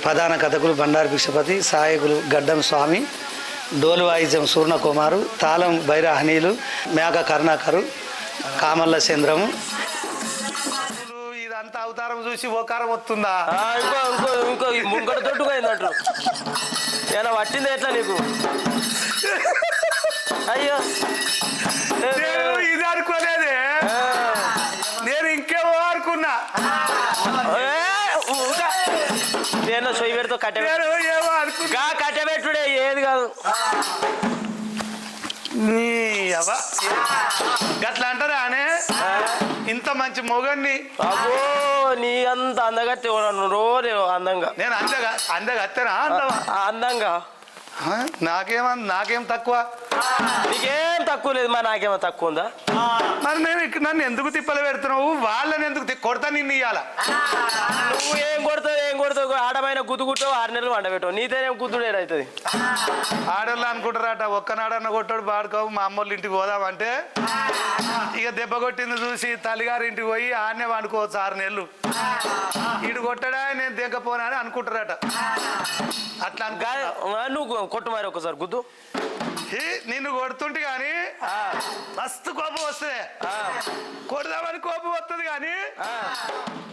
ప్రధాన కథకులు బండారు భిక్షపతి, సహాయకులు గడ్డం స్వామి, డోలు వాయిద్యం సూర్ణకుమారు, తాళం బైర హనీలు, మేఘ కరుణాకరు, కామల్ల చంద్రము. ఇదంతా అవతారం చూసి ఓకారం వస్తుందా? ఇంకో ఇంకో ఇంకో ముంగట తొట్టుగా అయిందంటారు. ఏమైనా పట్టింది ఎట్లా నీకు? అయ్యో ఇది అనుకోలేదే, నేను ఇంకేమో అనుకున్నా. నేను సొయ్యి పెడుతూ ఏమో అనుకున్నా. కట్టబెట్టుడే ఏది కాదు. గట్లా అంటారా అనే? ఇంత మంచి మొగన్ని అబ్బో నీ అంత అందగత్తే రోజు అందంగా. నేను అందగా అత్తేనా అందంగా? నాకేం తక్కువ? నీకేం తక్కువ లేదు, మరి నాకేమో తక్కువ ఉందా? మరి నన్ను ఎందుకు తిప్పలు పెడుతున్నావు? వాళ్ళని ఎందుకు కొడతా? నిన్ను ఇయ్యాల నువ్వు ఏం కొడతావు? ఆడమైన గుద్దు కుట్టావు, 6 నెలలు వండబెట్టావు. నీతోనేం గుద్దుడు ఏదవుతుంది? ఆడోళ్ళు అనుకుంటారట ఒక్కనాడన్న కొట్టాడు బాడుకోవు, మా అమ్మోళ్ళ ఇంటికి పోదామంటే ఇక దెబ్బ కొట్టింది చూసి తల్లిగారి ఇంటికి పోయి ఆడనే వండుకోవచ్చు 6 నెలలు. ఇటు కొట్టడా నేను దిగపోనా అని అనుకుంటారట. అట్లా నువ్వు కొట్టు మరి ఒకసారి గుద్దు. నిన్ను కొడుతుంటే గాని మస్తు కోపం వస్తుంది, కొడదామని కోపం వస్తుంది కానీ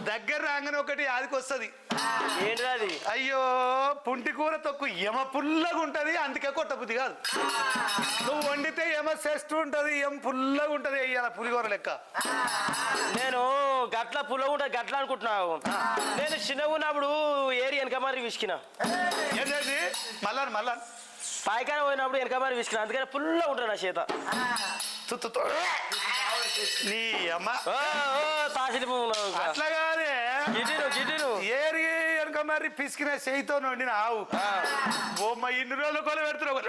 దగ్గర రాగానే ఒకటి ఆదికి వస్తుంది. ఏంటి అది? అయ్యో పుంటి కూర తొక్కు ఎమ పుల్లగా ఉంటది, అందుకే కొట్టబుద్ధి కాదు. నువ్వు వండితే ఎమ శ్రేష్ఠ ఉంటది, ఎం పుల్లగా ఉంటది. అయ్యాల పులిగూర లెక్క. నేను గట్ల పుల్లగా ఉంటుంది గట్ల అనుకుంటున్నావు. నేను చిన్నగా ఉన్నప్పుడు ఏరి వెనక మరి విసికినా. ఏంటండి మళ్ళా పాయకాన పోయినప్పుడు వెనక మరి విసికినా, అందుకని పుల్లగా ఉంటుంది నా చేత. నీ అమ్మ తాసిలి అట్లా కాదే, గిడ్డిను ఏరి వెనక మరి పిసికిన చేయితో వండిన ఆవు బొమ్మ ఇన్ని రోజులు కొలు పెడుతున్నావు.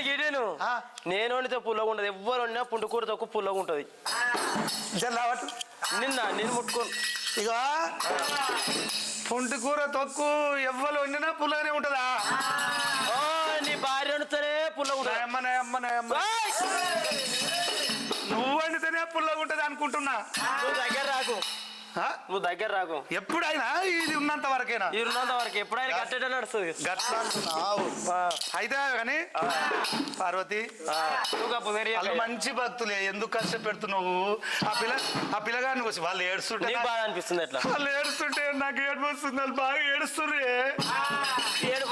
గిడ్డిను నేను వండితే పుల్లగా ఉంటుంది, ఎవ్వరు వండినా పుండుకూర తక్కువ పుల్లగా ఉంటుంది. నిన్ను ముట్టుకోను. ఇక పుంటి కూర తొక్కు ఎవ్వరు వండినా పుల్లగానే ఉంటుందా? నీ భార్య వండితేనే పుల్లగా ఉంటుంది. నువ్వు వండితేనే పుల్లగా ఉంటది అనుకుంటున్నా. నువ్వు దగ్గర రాకు ఎప్పుడైనా ఇది ఉన్నంత వరకేనా? ఇది ఉన్నంత వరకు ఎప్పుడైనా కట్టేట నడుస్తుంది. అయితే కానీ పార్వతి వాళ్ళు మంచి భక్తులే, ఎందుకు కష్టపెడుతున్నావు? ఆ పిల్లగాని వచ్చి వాళ్ళు ఏడుస్తుంటే బాగా అనిపిస్తుంది. ఎట్లా వాళ్ళు ఏడుస్తుంటే నాకు ఏడుపు వస్తుంది, వాళ్ళు బాగా ఏడుస్తుండ్రే.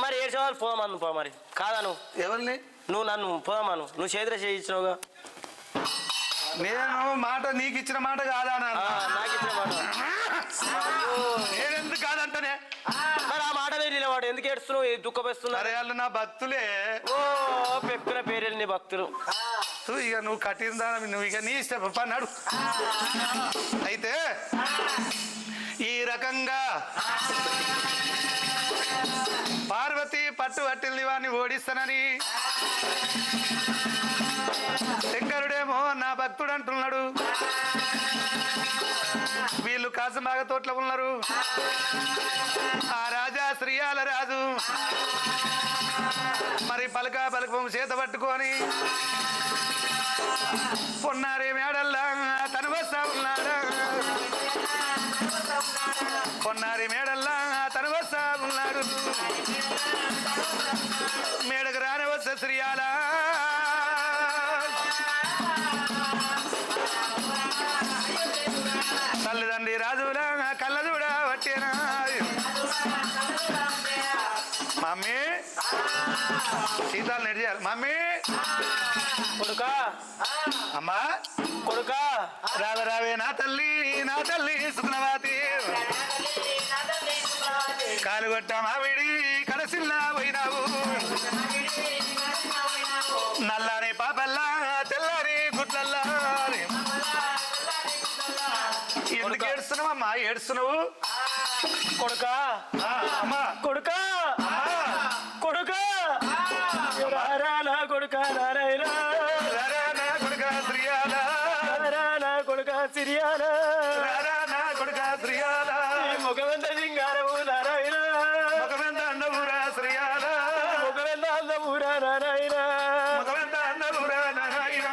మరి ఏడ్చే వాళ్ళు పోదామను పో. మరి కాదా నువ్వు ఎవరిని? నువ్వు నన్ను పోదామను. నువ్వు చేతిలో చేయించినావుగా. నేను మాట నీకు ఇచ్చిన మాట కాదా? నాకు ఇచ్చిన మాట నేనెందుకు కాదంటనే? మరి ఆ మాట నిలవాడు ఎందుకు ఏడుస్తున్నావు? దుఃఖపేస్తున్నా. అరే వాళ్ళు నా భక్తులే. ఓ పెక్కున పేరు నీ భక్తులు. ఇక నువ్వు కట్టిందా? నువ్వు ఇక నీ ఇష్టం పన్నాడు. అయితే ఈ రకంగా పార్వతి పట్టు పట్టింది వాడిని ఓడిస్తానని శంకరుడేమో నా భక్తుడు అంటున్నాడు. వీళ్ళు కాసమాగ తోటలో ఉన్నారు. ఆ రాజా శ్రీయాల రాజు మరి పలకం చేత పట్టుకొని పొన్నారి మేడల్లా తను వస్తా ఉన్నాడా? పొన్నారి మేడల్లా తను వస్తా ఉన్నాడు. మేడకు రాని వస్తే శ్రీయాల తల్లిదండ్రి రాజులా కళ్ళ చూడ వచ్చేనా? మమ్మీ సీతాలు నెడియాలి. మమ్మీ కొడుకా, అమ్మా కొడుకా రావే నా తల్లి సుఖనవాతి కాలు కొట్టామా విడి కడసిల్లా పోయినావు. నల్లాని పాపల్లా తెల్లారి గుడ్లల్లా. ఎందుకు ఏడుస్తున్నావమ్మా? ఏడుస్తున్నావు కొడుకా. అమ్మా కొడుకా కొడుకా రానా కొడుకా నారాయణ రానా కొడుకా శ్రీయాల రానా కొడుకా సిరియాల రానా కొడుకా శ్రీయాల ముఖమెంత సింగారము నారాయణ ముఖమెంత అన్నపూరా శ్రీయాల ముఖమెంత అందపూరా నారాయణ ముఖమెంత అన్నపూరా నారాయణ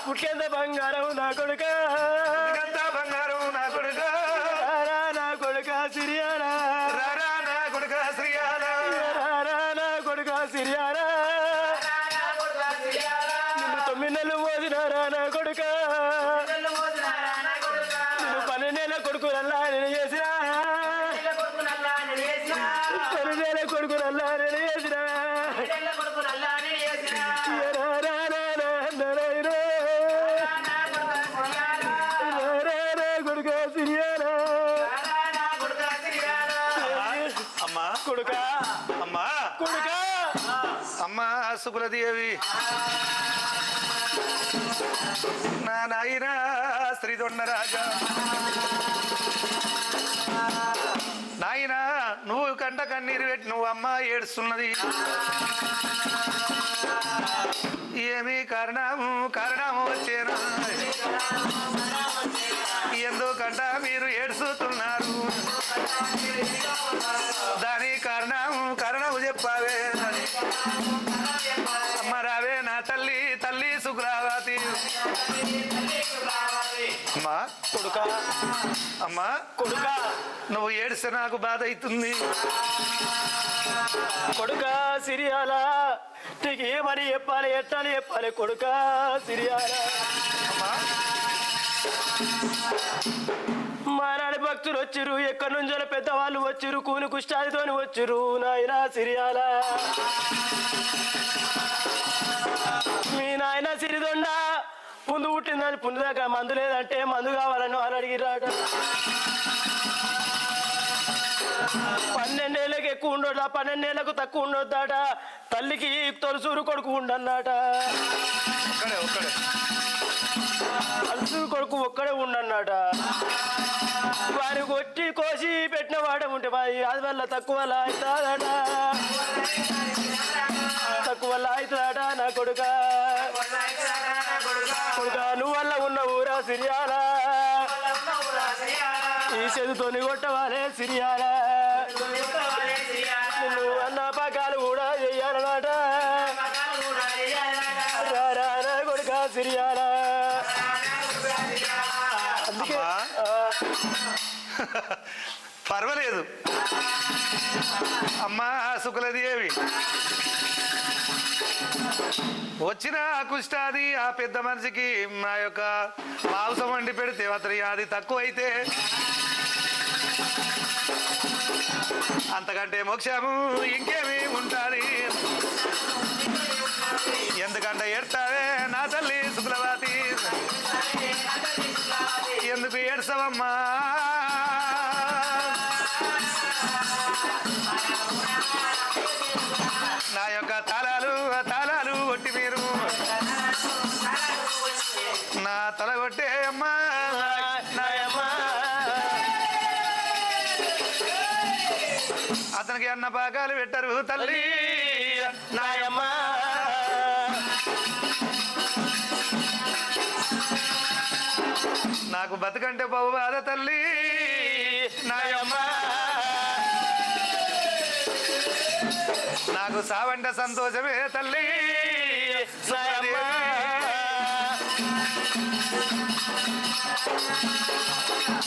పుట్కెంత బంగారం నా కొడుకా బంగారం నా కొడుకా నా కొడుకా సిరియాల రానా సిరియారా నిన్ను 9 నెలలు మోసినారా నా కొడుక నిన్ను 12 నెలల కొడుకునల్లా నేను చేసినా 12 నెలల కొడుకునల్లా నేను చేసినా కొడుక సిరియారా అమ్మా కొడుక అమ్మా కొడుక అమ్మా సుకులదేవి నా నాయన శ్రీదొండరాజా నాయన నువ్వు కంట కన్నీరు పెట్టి నువ్వు అమ్మ ఏడుస్తున్నది ఏమి కారణము వచ్చేనా ఎందుకంట మీరు ఏడుస్తున్నారు దాని కారణము చెప్పావే అమ్మ రావే నా తల్లి సుగ్రావతి అమ్మా కొడుక అమ్మా కొడుక నువ్వు ఏడిస్తే నాకు బాధ అవుతుంది కొడుక సిరియాల నీకు ఏమని చెప్పాలి ఎట్లని చెప్పాలి కొడుక సిరియాల అమ్మా మానాడు భక్తులు వచ్చిరు ఎక్కడి నుంచో పెద్దవాళ్ళు వచ్చిరు కూలి కుష్టాదితోని వచ్చిరు నాయన సిరియాల మీ నాయన సిరిదొండ పుందు పుట్టిందని పుందు దగ్గర మందు లేదంటే మందు కావాలని వాళ్ళు అడిగిరాట 12 ఏళ్ళకి ఎక్కువ ఉండొద్దా 12 ఏళ్ళకు తక్కువ ఉండొద్దాట తల్లికి తొలసూరు కొడుకు ఉండన్నాట తొలసూరు కొడుకు ఒక్కడే ఉండన్నాట వారి కొట్టి కోసి పెట్టిన వాడే ఉంటే అది వల్ల తక్కువ అవుతాదట తక్కువ అవుతాదట నా కొడుక కొడుక నువ్వు వల్ల ఉన్న ఊరా సిరియాల ఈ చేతితోని కొట్టవాలే సిరియాల నువ్వు అన్న పకాలు కూడా చెయ్యాలన్నమాట రారా కొడుక సిరియాల అందుకే పర్వాలేదు అమ్మా సుకులదేవి వచ్చిన కుష్టాది ఆ పెద్ద మనిషికి మా యొక్క మాంసం వండి పెడితే అతని అది తక్కువైతే అంతకంటే మోక్షము ఇంకేమి ఉంటుంది ఎందుకంటే ఏడ్తావే నా తల్లి సుకులవతి ఎందుకు ఏడ్చవమ్మా నా యొక్క తాళాలు కొట్టి మీరు నా తల కొట్టే అమ్మా అతనికి అన్న పాకాలు పెట్టరు తల్లి నాయమ్మ నాకు బతుకంటే బహు బాధ తల్లి నాయమ్మ నాకు సావంటే సంతోషమే తల్లి నాయమ్మ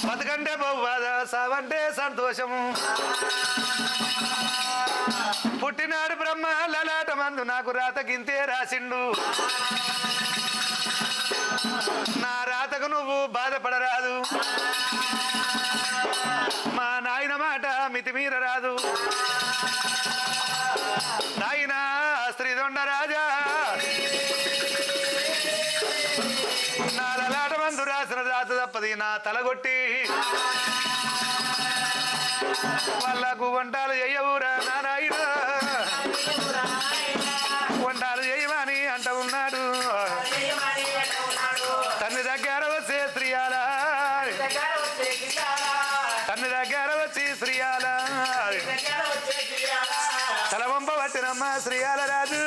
బతుకంటే బహు బాధ సావంటే సంతోషము పుట్టినాడు బ్రహ్మ లలాట మందు నాకు రాత గింతే రాసిండు నా రాతకు నువ్వు బాధపడరాదు మా నాయన మాట మితిమీర రాదు నాయన శ్రీదొండరాజా నా లలాట మందు రాసిన రాత తప్పది నా తలగొట్టి వాళ్ళకు వంటలు చెయ్యవురా నా నాయన వంటలు చేయమని అంట ఉన్నాడు తన్ని దగ్గర వచ్చే శ్రీయాల తన్ని దగ్గర వచ్చి శ్రీయాల తలవంప పట్టినమ్మ శ్రీయాల రాజు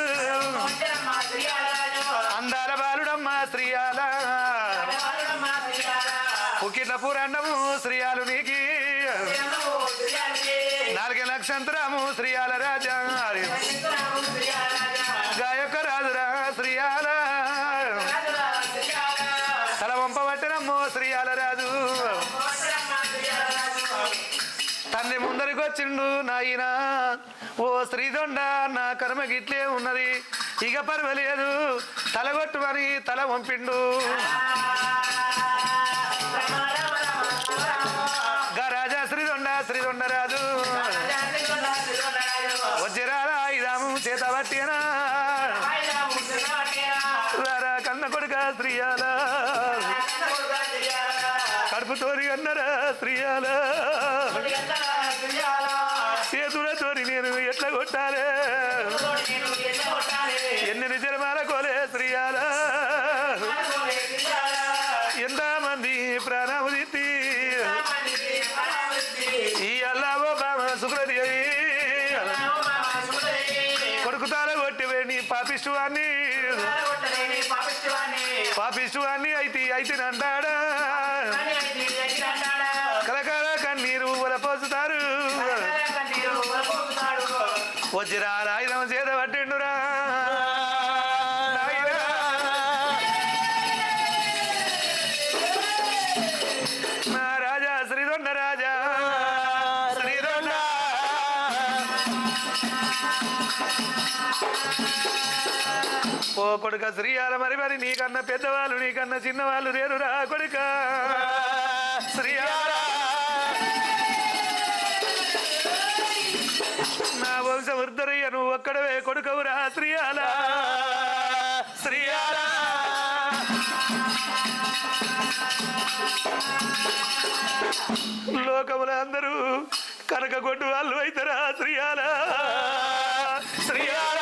అందాల బాలుడమ్మ శ్రీయాల పుకిట్ల పూరండము శ్రీయాలు నీకి 4 నక్షత్రము శ్రీయాల రాజా గాయొక్క రాజురా శ్రీయాల తలవంప పట్టినమ్మో శ్రీయాల రాజు తన్ని ముందరికి వచ్చిండు నాయనా ఓ శ్రీదొండ నా కర్మ గిట్లే ఉన్నది ఇక పర్వాలేదు తలగొట్టుమని తల వంపిండు రాజా శ్రీదొండ రాజు వజ్రాల ఆయుధము చేత పట్టినా రారా కన్న కొడుక శ్రీయాల కడుపుతోరి అన్నరా శ్రీయాల చేతులతోని నేను ఎట్లా కొట్టాలే ఎన్ని జన్మాల కోలే శ్రీయాల ఎంతమంది ప్రాణము తిత్తి ఈ అల్లావో బామ సుగ్రదేవి కొడుకుతాల కొట్టివే నీ పాపిష్టువాన్ని అయితే అంటాడా కలకాల కన్నీరు వలపోసుతారు వజ్రాల ఆయుధం చేత పట్టిండురా నా రాజా శ్రీదొండ రాజా శ్రీదొండ ఓ కొడుక శ్రీయాల మరి నీకన్నా పెద్దవాళ్ళు నీకన్నా చిన్నవాళ్ళు లేరురా కొడుక శ్రీయాల నా వంశవృద్ధరయ్య నువ్వు ఒక్కడవే కొడుకవురా శ్రీయాల శ్రీయాల లోకముల అందరూ కనక కొట్టు వాళ్ళు అయితరా శ్రీయాల శ్రీయాల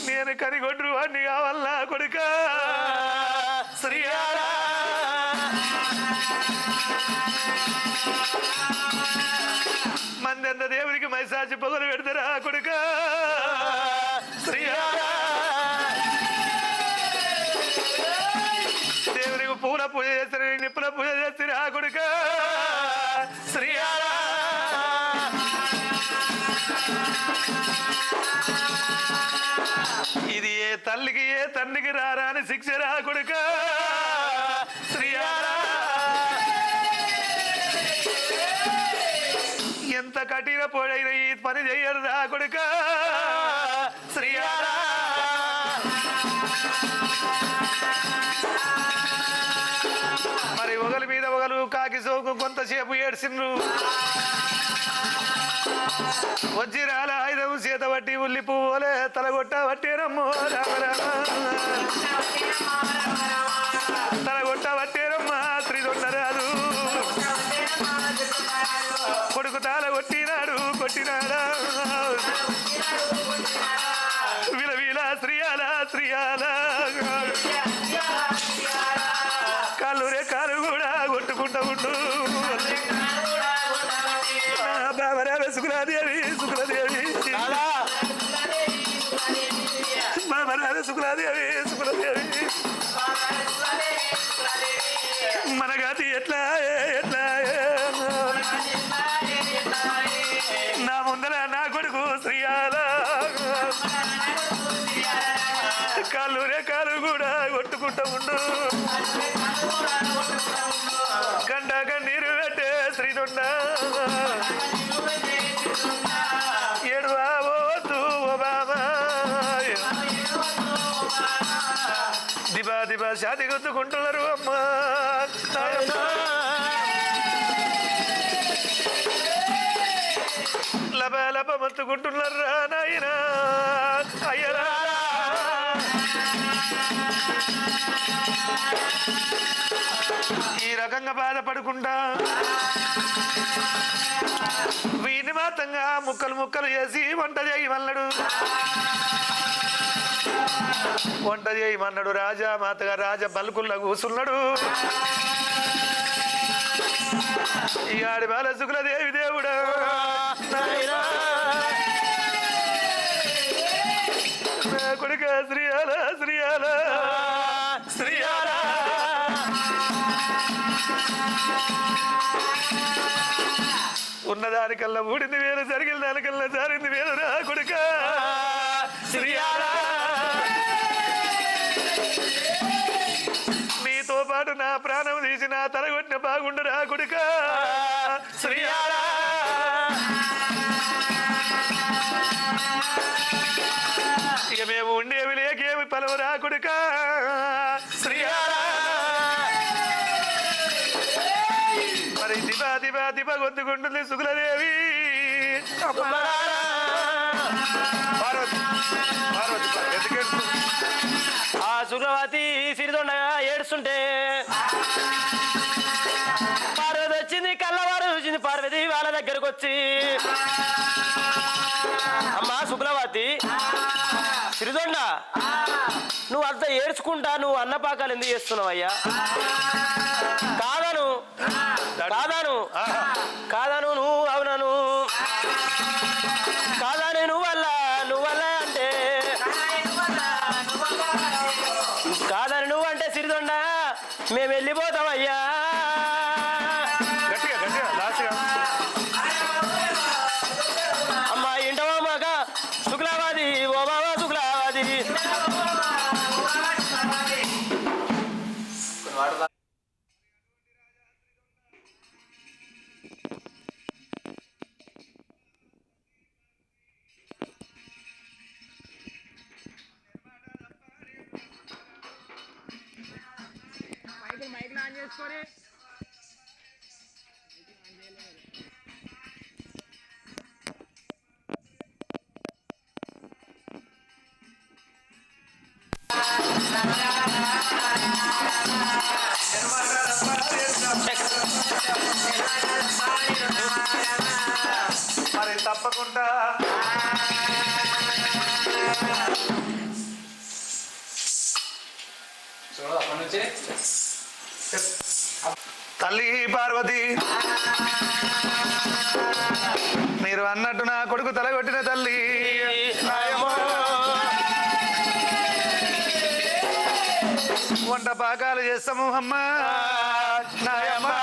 నేను కనిగొడ్రు వాడిని కావాలా కొడుక శ్రీయాల మందెంత దేవుడికి మైసాచి పొగలు పెడతారా కొడుక శ్రీయాల దేవుడికి పూల పూజ చేస్తారు నిప్పుల పూజ చేస్తారా కొడుక శ్రీయాల ఇది ఏ తల్లికి ఏ తండ్రికి రాని శిక్ష రా కొడుక శ్రీయాల ఎంత కఠిన పోడైన ఈ పని చెయ్యరు రా కొడుక శ్రీయాల మరి ఒకరి మీద ఒకరు కాకి సోకు కొంతసేపు ఏడ్చిండ్రు వజ్రాల ఆయుధం చేత బట్టి ఉల్లి పువ్వులే తలగొట్ట పట్టేరమ్మో రామరామ తలగొట్ట పట్టేరమ్మ శ్రీదొండరాజు కొడుకు తాళ కొట్టినాడా విలవిల శ్రీయాల కాళ్ళు కాలు కూడా కొట్టుకుంటా ఉండు బాబరామ శుక్లాదేవి బాబరామ శుక్లాదేవి మన గతి ఎట్లా నా ముందర నా కొడుకు శ్రీయాల కాలు కూడా కొట్టుకుంటా ఉండు కండ కన్నీరు పెట్టే శ్రీదొండ ఏడువావద్దు దిబా శాతి గుర్తుకుంటున్నారు అమ్మా లప మత్తుకుంటున్నారు నాయనా అయ్యరా ఈ రకంగా బాధపడుకుంటా వీని మాత్రంగా ముక్కలు చేసి వంట చేయమన్నాడు రాజా మాతగా రాజా బల్కుల్లో కూసున్నాడు ఈ ఆడి బాల శుక్లదేవి దేవుడా నా కొడుక శ్రీయాల ఉన్నదానికల్లా ఊడింది వేలు జరిగిన దానికల్లా జారింది వేలు రా కొడుక శ్రీయాల నీతో పాటు నా ప్రాణం తీసి చూసి నా తలగొట్టిన బాగుండరా కొడుక శ్రీయారా ఇక మేము ఉండేవి లేకేమి పలవరా కొడుక శ్రీయారా మరి దిబ గొంతుకుంటుంది సుగులదేవి పార్వతి ఎందుకు ఆ సుగ్రవతి సిరిదొండగా ఏడుస్తుంటే పార్వతి వచ్చింది కళ్ళవారు చూసింది పార్వతి వాళ్ళ దగ్గరకు వచ్చి అమ్మా శుక్లవతి సిరిదొండ నువ్వు అంత ఏడ్చుకుంటా నువ్వు అన్నపాకాలు ఎందుకు చేస్తున్నావు అయ్యా కాదను నువ్వు అవునను కాదని నువ్వల్ల అంటే కాదని నువ్వు అంటే సిరిదొండ మేము వెళ్ళిపోతామయ్యా అమ్మా ఇంటవా మాక శుక్లవాది ఓ బాబా శుక్లవాది మైక్ ఆన్ చేసుకొని మరి తప్పకుండా తల్లి పార్వతి మీరు అన్నట్టు నా కొడుకు తలగొట్టిన తల్లి వంట పాకాలు చేస్తాము అమ్మా నాయమ్మా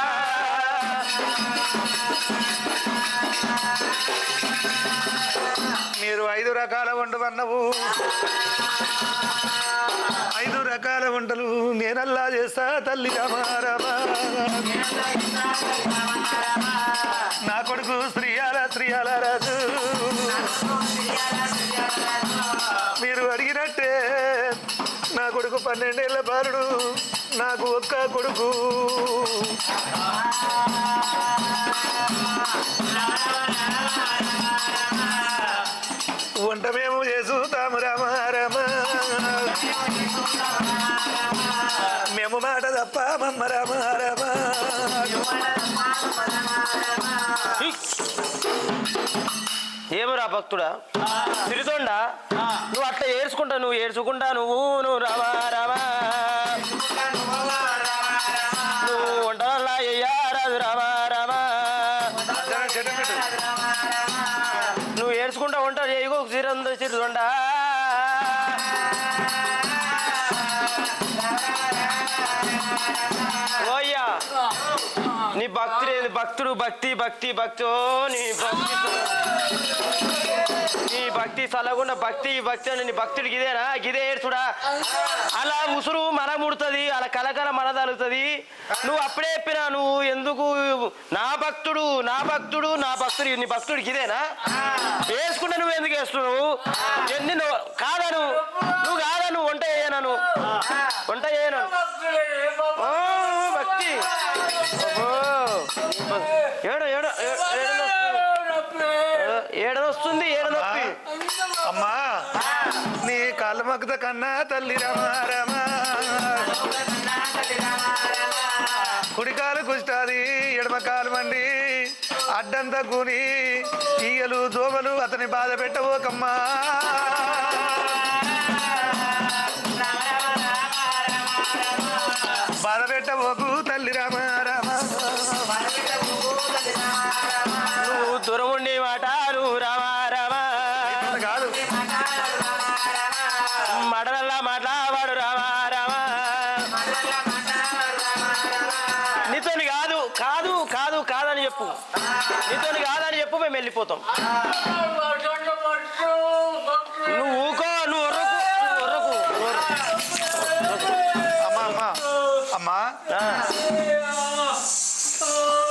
మీరు 5 రకాల వంటవన్నవు 5 రకాల వంటలు నేనల్లా చేస్తా తల్లి రామారామా నా కొడుకు శ్రీయాల రాజు మీరు అడిగినట్టే నా కొడుకు 12 ఏళ్ల బాలుడు నాకు ఒక్క కొడుకు వంట మేము చేసుతాము రామారామా మేము మాట తప్ప మమ్మ రామారామా ఏమరా భక్తుడా సిరిదొండ నువ్వు అట్లా ఏడ్చుకుంటా నువ్వు రామా రామా నువ్వు వంటలా అయ్యా రాజు రామా రామా నువ్వు ఏడ్చుకుంటా వంట చేయకు సిరిదొండ ఓయ్యా నీ భక్తుడు భక్తి నీ భక్తి చల్లకుండా భక్తి అని నీ భక్తుడికి గిదే ఏడ్చుడా అలా ముసురు మన ముడుతుంది అలా కలకల మన తలుగుతుంది నువ్వు అప్పుడే చెప్పినా నువ్వు ఎందుకు నా భక్తుడు నీ భక్తుడికి గిదేనా వేసుకుంటే నువ్వు ఎందుకు వేస్తున్నావు కాదను వంట చేయను భక్తి ఏడనొస్తుంది ఏడనొప్పి అమ్మా నీ కాళ్ళ మగ్గుత కన్నా తల్లి రామారామా కుడికాలు కుష్టాది ఎడమకాలు మండి అడ్డంతా కూని ఈగలు దోమలు అతని బాధ పెట్టబోకమ్మా బాధ పెట్టబోకు తల్లి రామారామా నువ్వు దూరముండి మాటారు రామా రామా కాదు మడనల్లా మాట్లావాడు రామా రామా నీతోని కాదని చెప్పు నీతోని కాదని చెప్పు మేము వెళ్ళిపోతాం నువ్వు ఊకో నువ్వు ఒర్రకు అమ్మా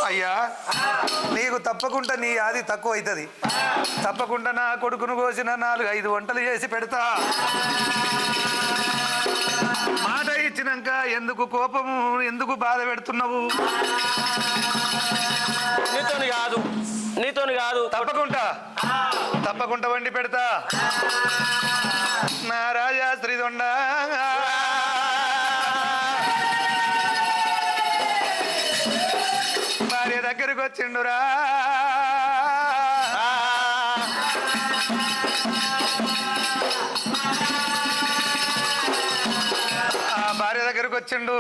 అయ్యా నీకు తప్పకుండా నీ ఆది తక్కువ అవుతుంది. తప్పకుండా నా కొడుకును కోసిన 4-5 వంటలు చేసి పెడతా. మాట ఇచ్చినాక ఎందుకు కోపము, ఎందుకు బాధ పెడుతున్నావు? నీతోని కాదు తప్పకుండా వండి పెడతా. నా రాజా శ్రీదొండ భార్య దగ్గరకు వచ్చిండురా. భార్య దగ్గరకు వచ్చిండు.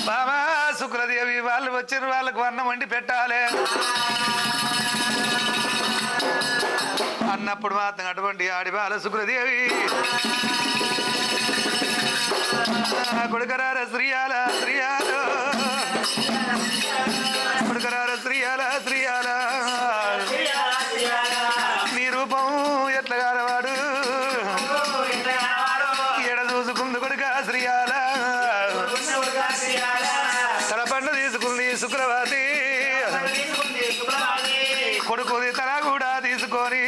బాబా శుక్రదేవి వాళ్ళు వచ్చిన వాళ్ళకు అన్నం వండి పెట్టాలి అన్నప్పుడు మాత్రం అటువంటి ఆడి బాల శుక్రదేవి కొడుకరార శ్రీయాల కొడుకరార శ్రీయాల నీ రూపం ఎట్లా కాలవాడు ఎడ చూసుకుంది కొడుక శ్రీయాల తలపండు తీసుకుంది శుక్రవాతి కొడుకుది తల కూడా తీసుకొని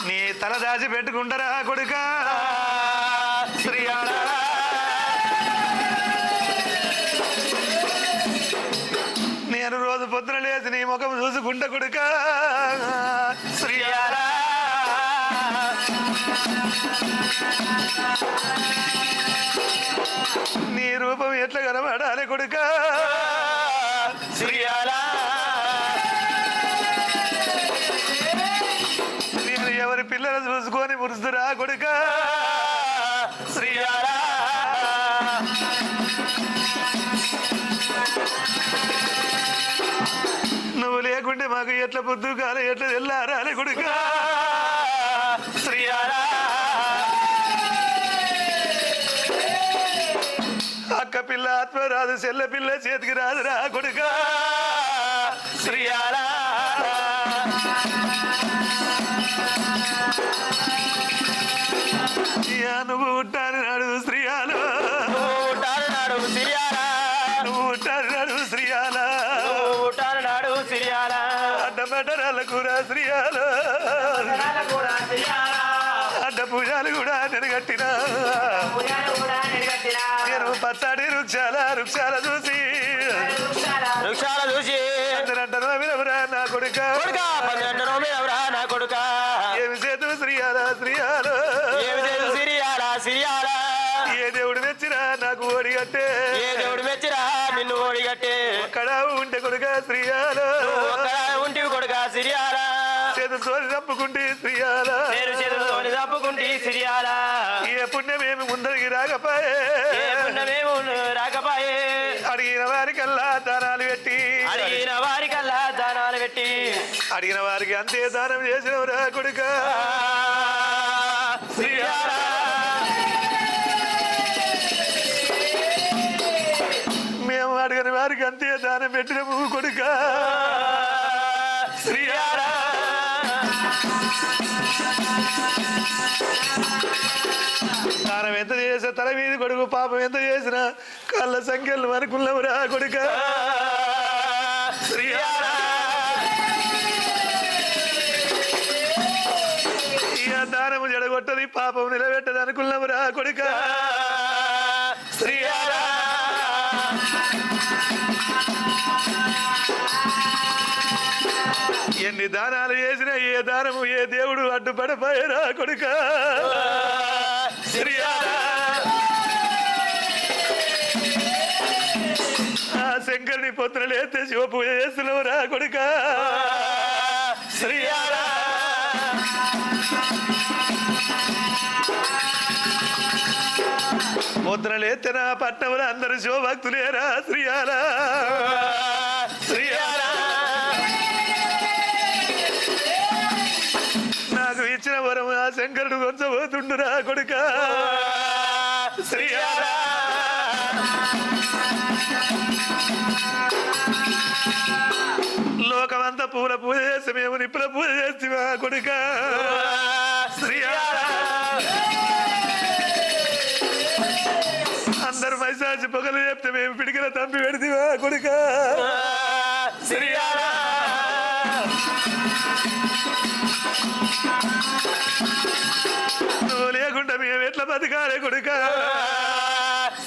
నీ తల దాచి పెట్టుకుంటారా కొడుక శ్రీయాల. నేను రోజు పొద్దున లేచి నీ ముఖం చూసుకుంటా కొడుక శ్రీయాల. నీ రూపం ఎట్లా కనబడాలి కొడుక శ్రీయాల. నేను ఎవరి పిల్లలు చూసుకొని మురుస్తురా కొడుక శ్రీయాల. నువ్వు లేకుంటే మాకు ఎట్లా పొద్దు కాలే ఎట్లా తెల్లారాలి కొడుక శ్రీయాల. అక్క పిల్ల ఆత్మ రాదు, చెల్ల పిల్ల చేతికి రాదురా కొడుక శ్రీయాల. నువ్వు ఉంటాను నాడు శ్రీయాల, నువ్వు ఉంటాను నాడు శ్రీయాల. అడ్డమటరాల కూర శ్రీయాల, అడ్డ పూజాలు కూడా నిలగట్టినా. నేను పచ్చడి వృక్షాల చూసి వినవరా నా కొడుక ఏమి చేతు శ్రీయాల ఏ దేవుడు మెచ్చినా నాకు ఓడిగట్టే నిన్ను ఓడిగట్టే అక్కడ ఉంటే కొడుక శ్రీయాల చేతులతోని తప్పుకుంటే శ్రీయాల. ఏ పుణ్యమేమి ముందరికి రాకపోయే అడిగిన వారికల్లా దానాలు పెట్టి అడిగిన వారికి అంతే దానం చేసినవరా కొడుక శ్రీయాల. మేము అడిగిన వారికి అంతే దానం పెట్టినము కొడుక శ్రీయాల. దానం ఎంత చేసే తల మీద కొడుకు పాపం ఎంత చేసినా కళ్ళ సంఖ్యలు అనుకున్నవురా కొడుక శ్రీయాల. ఇక దానము జడగొట్టది పాపం నిలబెట్టది అనుకున్నవురా కొడుక శ్రీయాల. ఎన్ని దానాలు చేసినా ఏ దానము ఏ దేవుడు అడ్డుపడపోయారా కొడుక శ్రీయాల. ఆ శంకరుని పొత్తులు లేస్తే శివ పూజ చేస్తున్నావురా కొడుక శ్రీయాల. పొద్దున లేస్తే నా పట్నంలో అందరూ శివభక్తులేరా శ్రీయాల. నాకు ఇచ్చిన వరం ఆ శంకరుడు కొంచబోతుండురా కొడుక శ్రీయాల. లోకమంతా పూల పూజ చేస్తే మేము నిప్పుల పూజ చేస్తామా కొడుక శ్రీయాల. పైసాచి పొగలు చెప్తే మేము పిడికిల తంపి పెడితివా కొడుక శ్రీయాల నువ్వు లేకుండా మేము ఎట్లా బతకాలే కొడుక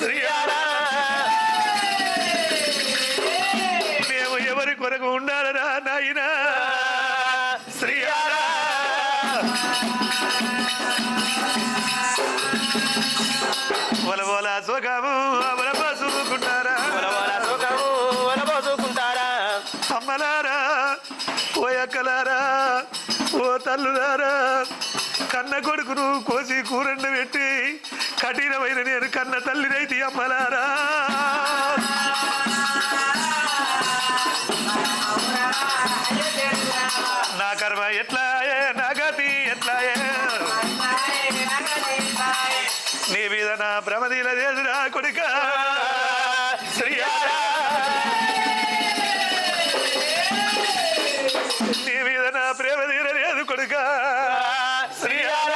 శ్రీయాల మేము ఎవరి కొరకు ఉండాలరా నాయనా శ్రీయాల వలవల సుఖము అవల పసుకుంటారా అమ్మలారా ఓ అక్కలారా ఓ తల్లులారా కన్న కొడుకును కోసి కూరండ పెట్టి కఠినమైన నేను కన్న తల్లినైతే అమ్మలారా నా కర్మ ఎట్లాయే నా గతి ఎట్లాయే నీ మీద నా భ్రమదీల చేసిరా కొడుక శ్రీయాల నీ మీద నా ప్రేమ తీరలేదు కొడుక శ్రీయాల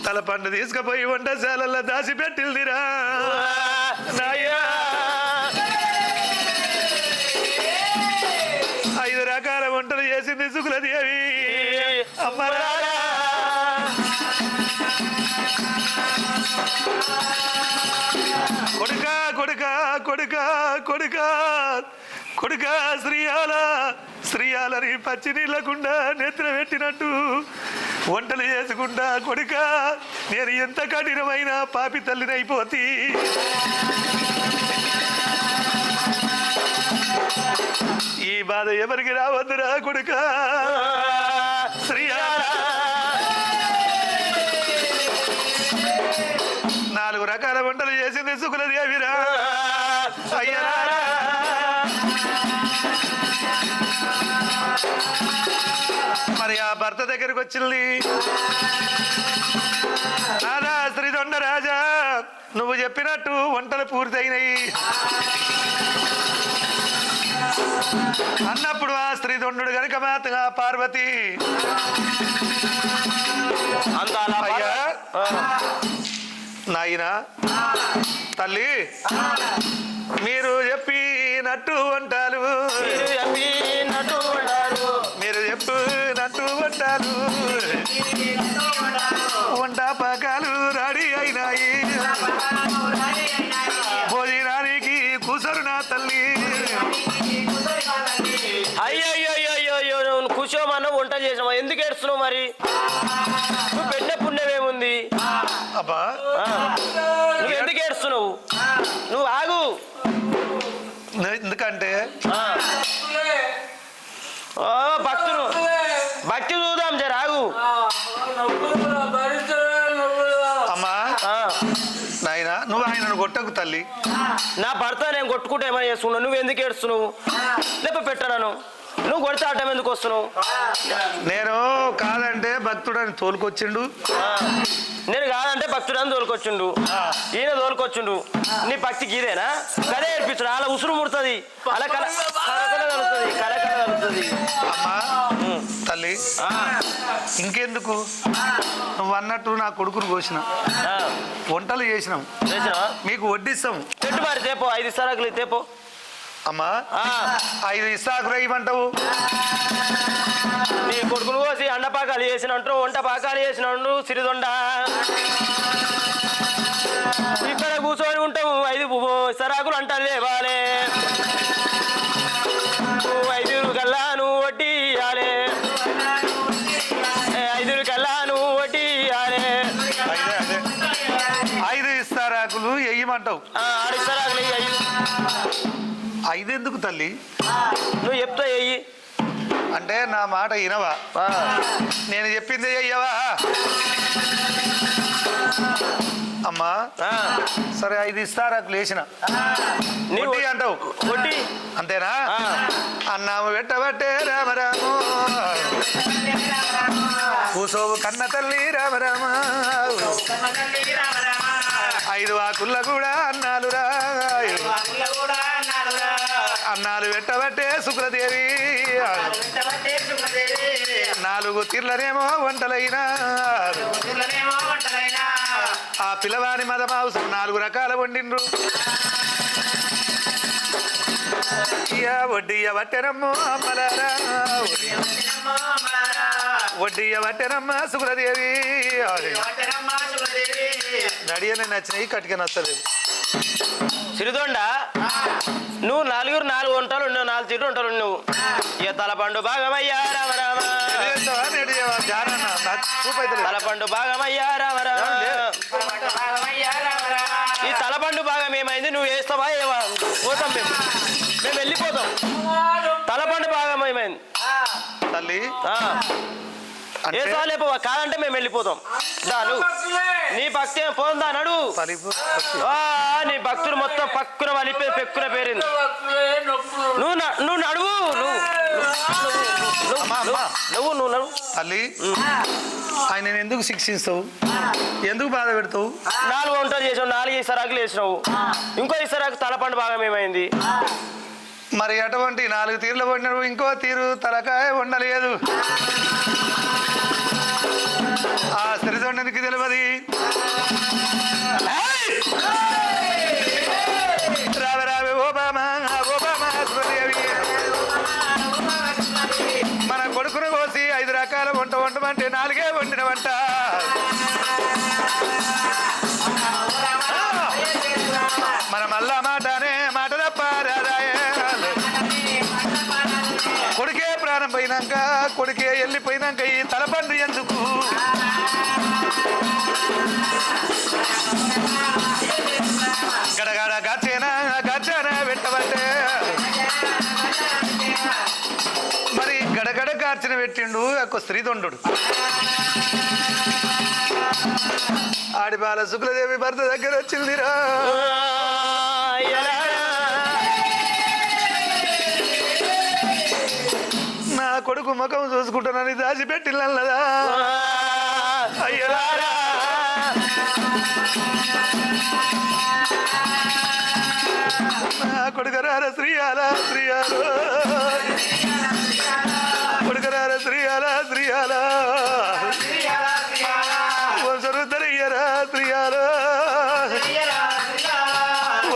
తల పండు తీసుకుపోయి వంటశాలల్లో దాచిపెట్టిల్దిరా నాయనా 5 రకాల వంటలు చేసింది సుకులదేవి అమ్మలారా కొడుక కొడుక కొడుక కొడుక కొడుక శ్రీయాలని పచ్చి నీళ్ళకుండా నెత్తిన పెట్టినట్టు వంటలు చేసుకుంటా కొడుక నేను ఎంత కఠినమైన పాపి తల్లినైపోతి ఈ బాధ ఎవరికి రావద్దురా కొడుక శ్రీయాల 4 రకాల వంటలు చేసింది సుకులదేవిరా అయ్యారా మరి ఆ భర్త దగ్గరికి వచ్చింది రాజా శ్రీదొండ రాజా నువ్వు చెప్పినట్టు వంటలు పూర్తయినాయి అన్నప్పుడు ఆ స్త్రీదొండు గనుక మాతగా పార్వతి అయ్యా నాయనా తల్లి మీరు చెప్పినట్టు వంటాలు మీరు చెప్పినట్టు వంటాలు వంట పాకాలు రెడీ అయినాయి భోజనానికి కూసరు నా తల్లి అయ్యో నువ్వు కూర్చోమన్నా వంట చేసావా ఎందుకు ఏడుస్తున్నావు మరి నువ్వు పెట్టే పుణ్యమేముంది అబ్బా నువ్వు ఎందుకు ఏడుస్తున్నావు నువ్వు ఆగు ఎందుకంటే భక్తి చూద్దాం జర ఆగు అమ్మా నాయనా నువ్వు ఆయనను కొట్టకు తల్లి నా భర్త నేను కొట్టుకుంటే ఏమైనా చేసుకున్నావు నువ్వు ఎందుకు ఏడుస్తున్నావు లేప పెట్టాను నువ్వు కొడితే అడ్డం ఎందుకు వస్తున్నావు నేను కాదంటే భక్తుడని తోలుకొచ్చిండు నేను కాదంటే భక్తుడని తోలుకొచ్చిండు ఈయన తోలుకొచ్చిండు నీ భక్తికి ఇదేనా కదే ఏడిపించడు అలా ఉసురు ముడుతుంది అలా కలకల కలుగుతుంది అమ్మా తల్లి ఇంకెందుకు నువ్వు అన్నట్టు నా కొడుకును కోసిన వంటలు చేసినాం మీకు వడ్డిస్తాం పెట్టు మరి తేపో 5 సరకులు తేపో అమ్మా 5 ఇస్తాకురా ఇవ్వంటావు నీ కొడుకును కోసి అండపాకాలు చేసినట్టు వంట పాకాలు చేసినట్టు సిరిదొండ ఇక్కడ కూర్చొని ఉంటావు 5 సరాకులు అంటారు లేవాలే 5 కల్లా నువ్వు వడ్డీ ఇవ్వాలి 5 కల్లా నువ్వు వడ్డీ ఇవ్వాలి 5 ఇస్తారాకులు వెయ్యమంటావు 6 ఇస్తారాకులు 5 ఎందుకు తల్లి నువ్వు చెప్తా వెయ్యి అంటే నా మాట వినవా నేను చెప్పింది అయ్యవా అమ్మా సరే 5 ఇస్తారాకులు వేసిన వడ్డీ అంటావు వడ్డీ అంతేనా అన్నాము పెట్టబట్టే రామరాము కూసోవు కన్న తల్లి రామరామ 5 ఆకుల్లో కూడా అన్నాలు రా అన్నాలు పెట్టబట్టే శుక్రదేవి 4 తీర్లనేమో వంటలైనా ఆ పిల్లవాని మద మాంసం 4 రకాల వండిండ్రు. ఇయ వడ్డీయ వట్టెనమ్మ అమ్మలారా, వడ్డీయ వట్టెనమ్మ సుగులదేవి. నడియనే నచ్చినాయి, కట్టిక నచ్చలేదు. సిరిదొండ నువ్వు 4 వంటలు ఉండవు, 4 తీరు వంటలు నువ్వు. ఇక తలపండు భాగమయ్యా రామ రామ, తలపండు భాగమయ్యా రామ రామ. ఈ తలపండు భాగం ఏమైంది? నువ్వు వేస్తావా? పోతాం మేము వెళ్ళిపోతాం. తలపండు భాగం ఏమైంది తల్లి? వేస్తావా లేకపోవా? కాదంటే మేము వెళ్ళిపోతాం. దాను నీ భక్తి పోందా నడు. నీ భక్తులు మొత్తం పక్కున వలిపే పెక్కున పేరింది. నువ్వు నడువు, నువ్వు నడువు. తల్లి, ఆయన ఎందుకు శిక్షిస్తావు? ఎందుకు బాధ పెడతావు? 4 వంటలు చేసావు, 4 ఇసరాకులు వేసినావు. ఇంకో ఇసరాకు తలపండు భాగం ఏమైంది? మరి అటువంటి 4 తీర్లు వండినావు, ఇంకో తీరు తలకాయ వండలేదు. ఆ సిరిదొండనికి తెలియదు. రావే రావే ఓబామా ఓబామా సురదేవి, మన కొడుకును కోసి 5 రకాల వంట వండమంటే 4 వండిన వంట. మన మళ్ళా మాటనే మాట తప్ప రాదాయే. కొడుకే ప్రాణం పోయినాక, కొడుకే వెళ్ళిపోయినాక ఈ తలపండు ఎందుకు? గడగడ గచ్చేనా గచ్చానా పెట్టబట్టే, మరి గడగడ గార్చిన పెట్టిండు ఒక స్త్రీదొండు. ఆడిపాల శుక్లదేవి భర్త దగ్గర వచ్చిందిరా. నా కొడుకు ముఖం చూసుకుంటానని దాచిపెట్టిల్లదా? అయ్యలారా, నా కొడుకరార శ్రీయాల శ్రీయాలో, కొడుకరార శ్రీయాల శ్రీయాల, వంశరుద్దరయ్యరా శ్రీయాలో.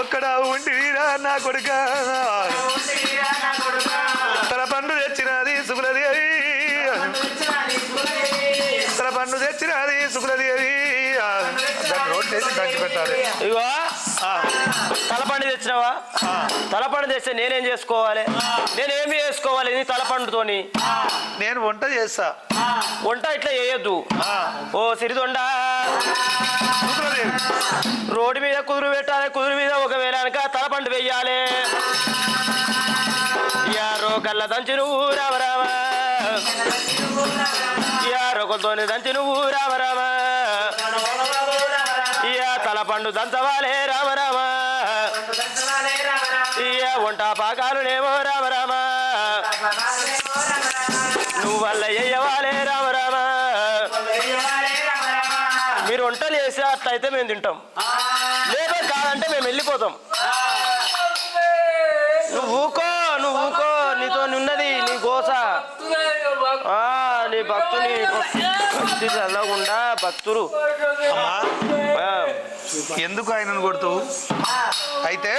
ఒక్కడ ఉండిరా నా కొడుక, తన పండు తెచ్చినది సుకులదేవి, తన పండు తెచ్చినది సుకులదేవి. రోడ్లేసి కంచి పెట్టాలి. ఇగో తలపండు తెచ్చినావా? తలపండు తెస్తే నేనేం చేసుకోవాలి? నేనేమి చేసుకోవాలి నీ తలపండుతోని? నేను వంట చేస్తా. వంట ఇట్లా చేయొద్దు. ఓ సిరిదొండ, రోడ్డు మీద కుదురు పెట్టాలి. కుదురు మీద ఒకవేళ కనుక తలపండు వెయ్యాలి. యారో కళ్ళ దంచి నువ్వు రామ రామ, యారో కొలతోని దంచి నువ్వు రామ రామ. ఇయ తలపండు దంచవాలే రామ రామ, ఇయ వంట పాకాలునేమో రామ రామ. నువ్వు వల్ల ఎయ్యవాలే రామ రామ. మీరు వంటలు చేసి అట్లయితే మేము తింటాం, లేదా కాదంటే మేము వెళ్ళిపోతాం. నువ్వు ఊకో, నువ్వు ఊకో. నీతో ఉన్నది నీ గోస. నీ భక్తుని భక్తి చల్లకుండా భక్తులు. ఎందుకు ఆయనను కొడుతావు? అయితే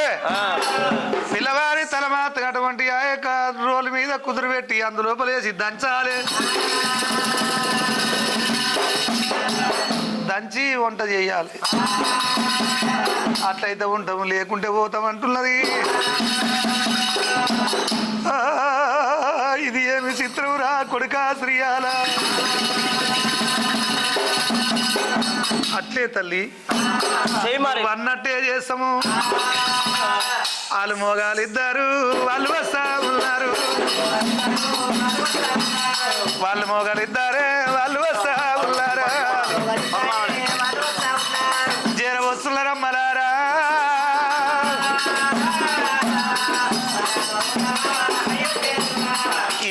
పిల్లవారి తలమాత అటువంటి ఆ యొక్క రోలు మీద కుదురు పెట్టి అందులోపలేసి దంచాలి. దంచి వంట చేయాలి. అట్లయితే ఉంటాము, లేకుంటే పోతాం అంటున్నది. ఇది ఏమి చిత్రం రా కొడుకా శ్రీయాల. అట్లే తల్లి, అన్నట్టే చేస్తాము. వాళ్ళు మోగాలు ఇద్దరు, వాళ్ళు వస్తా ఉన్నారు. వాళ్ళు మోగాలు ఇద్దరే, వాళ్ళు వస్తా ఉన్నారు. జర వస్తున్నారమ్మలారా.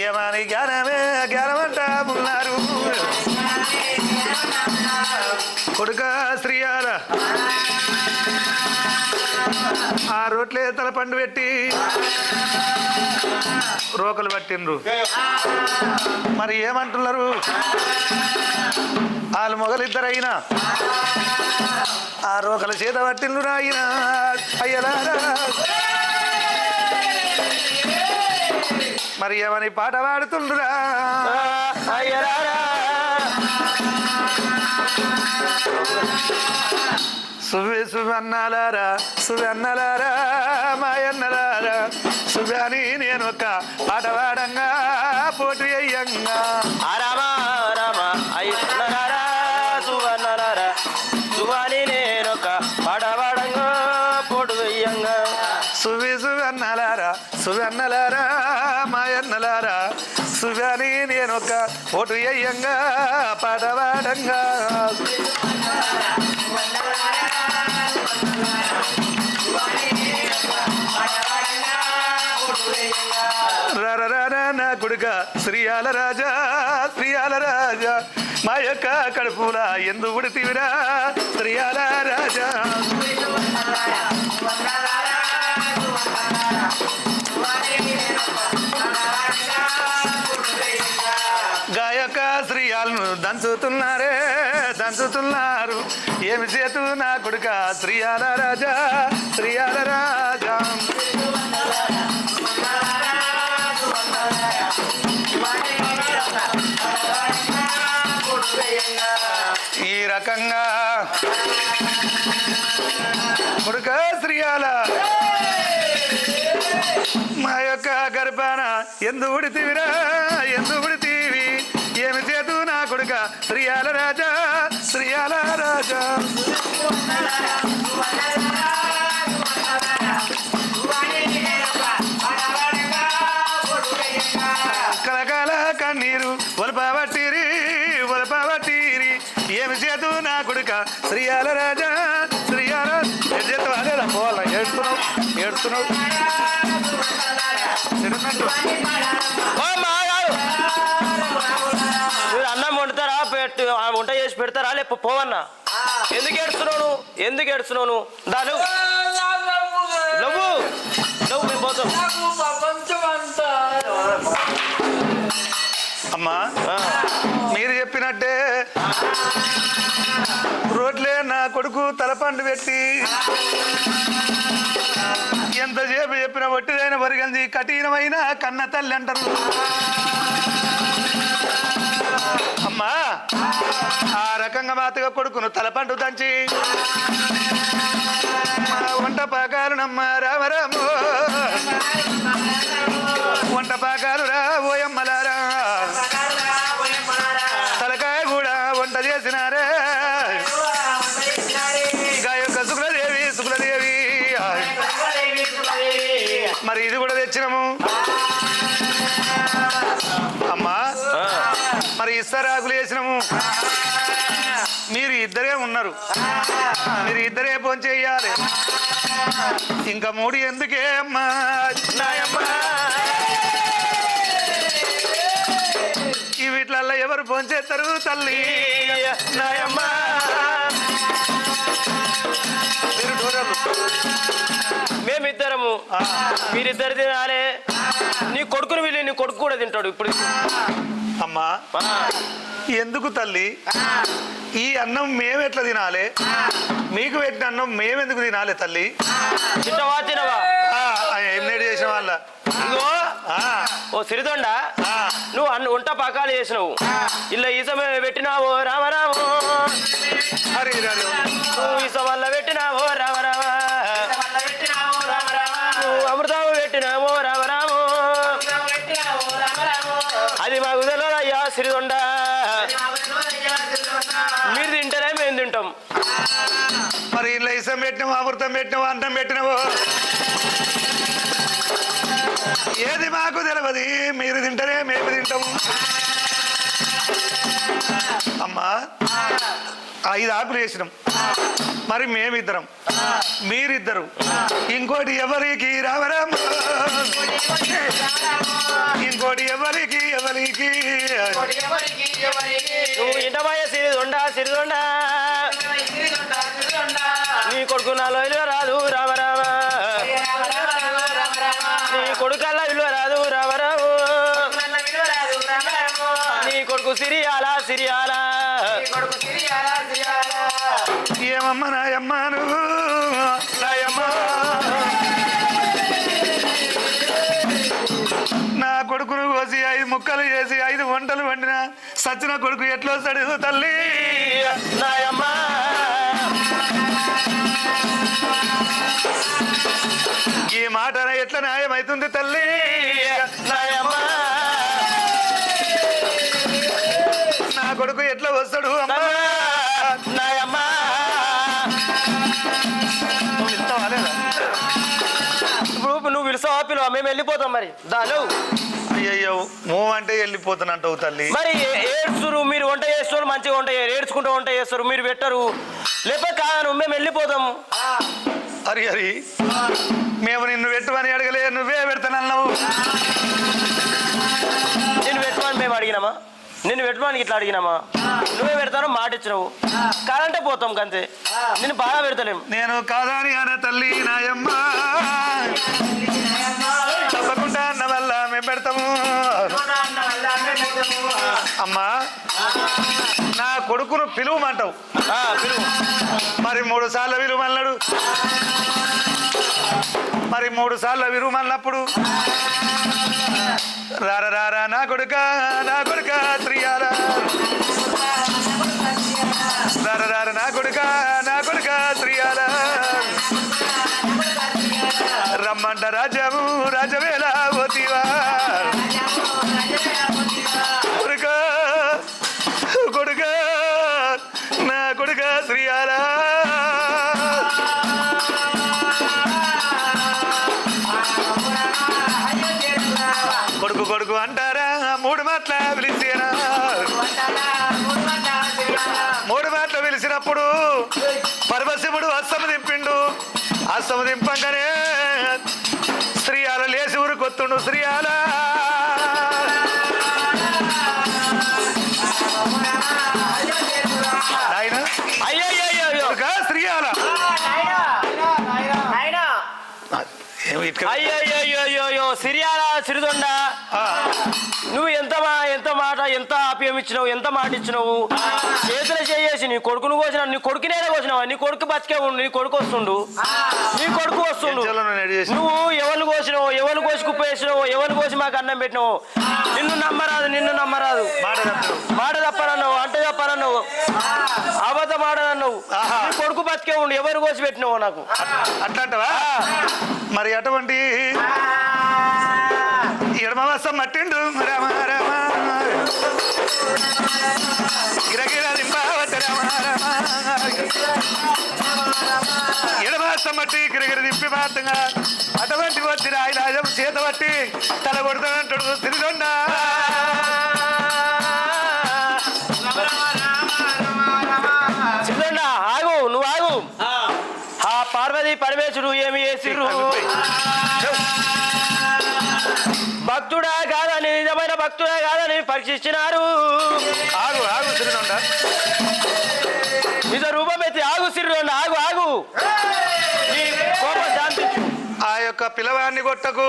ఏమని జ్ఞానమే జ్ఞానమంటా ఉన్నారు. కొడుక శ్రీయాల ఆ రోట్లే తలపండు పెట్టి రోకలు పట్టిండ్రు. మరి ఏమంటున్నారు? వాళ్ళు మొగలిద్దరైనా ఆ రోకల చేత పట్టిండు రాయినా అయ్యలారా మరి ఏమని పాట పాడుతుండ్రురా సువన్నాలారా సువన్నలారా మాయన్నలారా సువ్యాని నేను ఒక పాట పాడంగా పోటీ అయ్యంగా రామా రామ అయ్యలారా సువన్నలారా సువాని నేనొక పాడవాడంగా పోటు వెయ్యంగా సువన్నలారా సువన్నలారా మాయన్నలారా సువ్యాని నేను ఒక పోటు అయ్యంగా పాట పాడంగా నా కొడుక శ్రీయాల రాజా మా యొక్క కడుపులా ఎందు ఉడితివిరా శ్రీయాల రాజా గాయక శ్రీయాలను దంచుతున్నారు ఏమి చేతు నా కొడుక శ్రీయాల రాజా ఈ రకంగా కొడుక శ్రీయాల మా యొక్క గర్భాన ఎందు ఉడితివిరా ఏమి చేతు నా కొడుక శ్రీయాల రాజా కలకాల కన్నీరు ఒలపబట్టిరి ఏమి చేతు నా కొడుక శ్రీయాల రాజా చేతవాలేదా పోవాల ఏడుస్తున్నావు మీరు అన్నం వండుతారా వంట చేసి పెడతారా లేకపోతే పోవన్నా ఎందుకు ఏడుస్తున్నావు దా నువ్వు మేము పోతాం అమ్మా మీరు చెప్పినట్టే రోడ్లే నా కొడుకు తలపండు పెట్టి ఎంతసేపు చెప్పిన ఒట్టిదైన వరిగంది కఠినమైన కన్న తల్లి అంటారు అమ్మా ఆ రకంగా మాతగా కొడుకును తలపండు దంచి వంట పాకాలునమ్మ రామరాము వంట పాకాలు రా ఓయమ్మలారా తలకాయ కూడా వంట చేసినారే గాయొక్క శుక్లదేవి మరి ఇది కూడా తెచ్చినాము అమ్మా మరి ఇస్తరాకులు వేసినాము మీరు ఇద్దరే ఉన్నారు మీరు ఇద్దరే ఫోన్ చెయ్యాలి ఇంకా 3 ఎందుకే అమ్మా వీటిలల్లో ఎవరు ఫోన్ చేస్తారు తల్లి నాయమ్మ మేమిద్దరము మీరిద్దరు తినాలే నీ కొడుకుని వీళ్ళు నీ కొడుకు కూడా తింటాడు ఇప్పుడు అమ్మా ఎందుకు తల్లి ఈ అన్నం మేమెట్లా తినాలి మీకు పెట్టిన అన్నం మేమెందుకు తినాలి తల్లి తినవా ఏం నేడు చేసిన వాళ్ళ ఓ సిరిదొండ నువ్వు వంట పకాలు చేసినావు ఇలా ఈసమ పెట్టినావో రామరాము హరి నువ్వు ఈస వల్ల పెట్టినావో రామరామ నువ్వు అమృతాము పెట్టినావో రామరాము అది మాకు తెలియదయ్యా సిరిదొండ మీరు తింటారే మేము తింటాం మరి ఇలా ఇసం పెట్టినావు అమృతం పెట్టినావు అన్నం పెట్టినావు ఏది మాకు తెలియదు మీరు తింటేనే మేము తింటాము అమ్మా 5 ఆకులు వేసినాం మరి మేమిద్దరం మీరిద్దరు ఇంకోటి ఎవరికి రామరామ ఇంకోటి ఎవరికి నువ్వు ఇంటమాయ సిరిదొండ నీ కొడుకు నాలో విలువ రాదు రామరామ నీ కొడుకల్లా విలువ రాదు రామరాము నీ కొడుకు సిరియాల ఏమమ్మ నాయమ్మ నువ్వు నాయమ్మ నా కొడుకును కోసి 5 ముక్కలు చేసి 5 వంటలు వండిన సచిన కొడుకు ఎట్లా వస్తాడు తల్లి నాయమ్మ ఈ మాట ఎట్లా న్యాయమైతుంది తల్లి నాయమ్మ నా కొడుకు ఎట్లా వస్తాడు అమ్మా నాయమ్మ నువ్వు ఇస్తావా లేదా? ఇప్పుడు నువ్వు పిలుస్తావా పిలువా మేము వెళ్ళిపోతాం మరి దాలు అయ్యయ్యో మూవ్ అంటే వెళ్ళిపోతానంటావు తల్లి మరి ఏడ్చురు మీరు వంట చేస్తారు మంచిగా వంట ఏడ్చుకుంటూ వంట చేస్తారు మీరు పెట్టరు లేకపోతే కాదు మేము వెళ్ళిపోతాం హరి హరి మేము నిన్ను పెట్టమని అడగలే నువ్వే పెడతానన్నావు నిన్ను పెట్టమని మేము అడిగినామా నిన్ను పెట్టడానికి ఇట్లా అడిగినామా నువ్వే పెడతాను మాట ఇచ్చినావు కాదంటే పోతాం కంతే నిన్ను బాగా పెడతలేము నేను కాదని అనే తల్లి నాయమ్మ తప్పకుండా అన్న వల్ల మేము పెడతాము అమ్మా నా కొడుకును పిలువమంటావు పిలువు మరి 3 సార్లు విలువమన్నాడు మరి 3 సార్లు విలువమన్నప్పుడు రారా రారా నా కొడుక శ్రీయారా రారా రారా నా కొడుక శ్రీయారా రమ్మంట రాజవేలా పోతీవా కొడుక నా కొడుక శ్రీయారా కొడుకు అంటారా 3 మాటల పిలిచేనా 3 మాటలు పిలిచినప్పుడు పరమశివుడు అస్తము దింపిండు అస్తము దింపంగానే శ్రీయాల లేచి ఊరుకొత్తుండు శ్రీయాల ఆయన అయ్యో శ్రీయాల అయ్యో సిరియాల సిరిదొండ నువ్వు ఎంత మాట ఎంత ఆప్యం ఇచ్చినావు ఎంత మాట ఇచ్చినావు చేతులు చేసి నీ కొడుకును కోసిన నీ కొడుకునే కోసినావా నీ కొడుకు బతికే ఉండు నీ కొడుకు వస్తుండు నువ్వు ఎవరు కోసినావు ఎవరు కోసి కుప్ప వేసినావు ఎవరు కోసి మాకు అన్నం పెట్టినావు నిన్ను నమ్మరాదు మాట తప్పనన్నావు అంటే తప్పనన్నావు అబద్ధం ఆడనన్నావు నీ కొడుకు బతికే ఉండు ఎవరు కోసి పెట్టినావు నాకు అట్లాంటవా మరి అటువంటి ఎడమవసం మట్టిండు రామ రామ గిరగిర దింపావత రామ రామ ఎడమవసం మట్టి గిరగిర దింపి మాత్రంగా అటువంటి వచ్చి రాయిరాజం చేత పట్టి తల కొడతానంటాడు తిరిగొండ చిన్న ఆగు నువ్వు ఆగు ఆ పార్వతి పరమేశ్వరుడు ఏమి చేసిర్రు భక్తుడా కాదని నిజమైన భక్తుడా కాదని పరీక్షించినారు ఆగు తిరిగొండ నిజ రూపం ఎత్తి ఆగు సిర్రోండ ఆగు నీ కోపం శాంతించు ఆ యొక్క పిల్లవాడిని కొట్టకు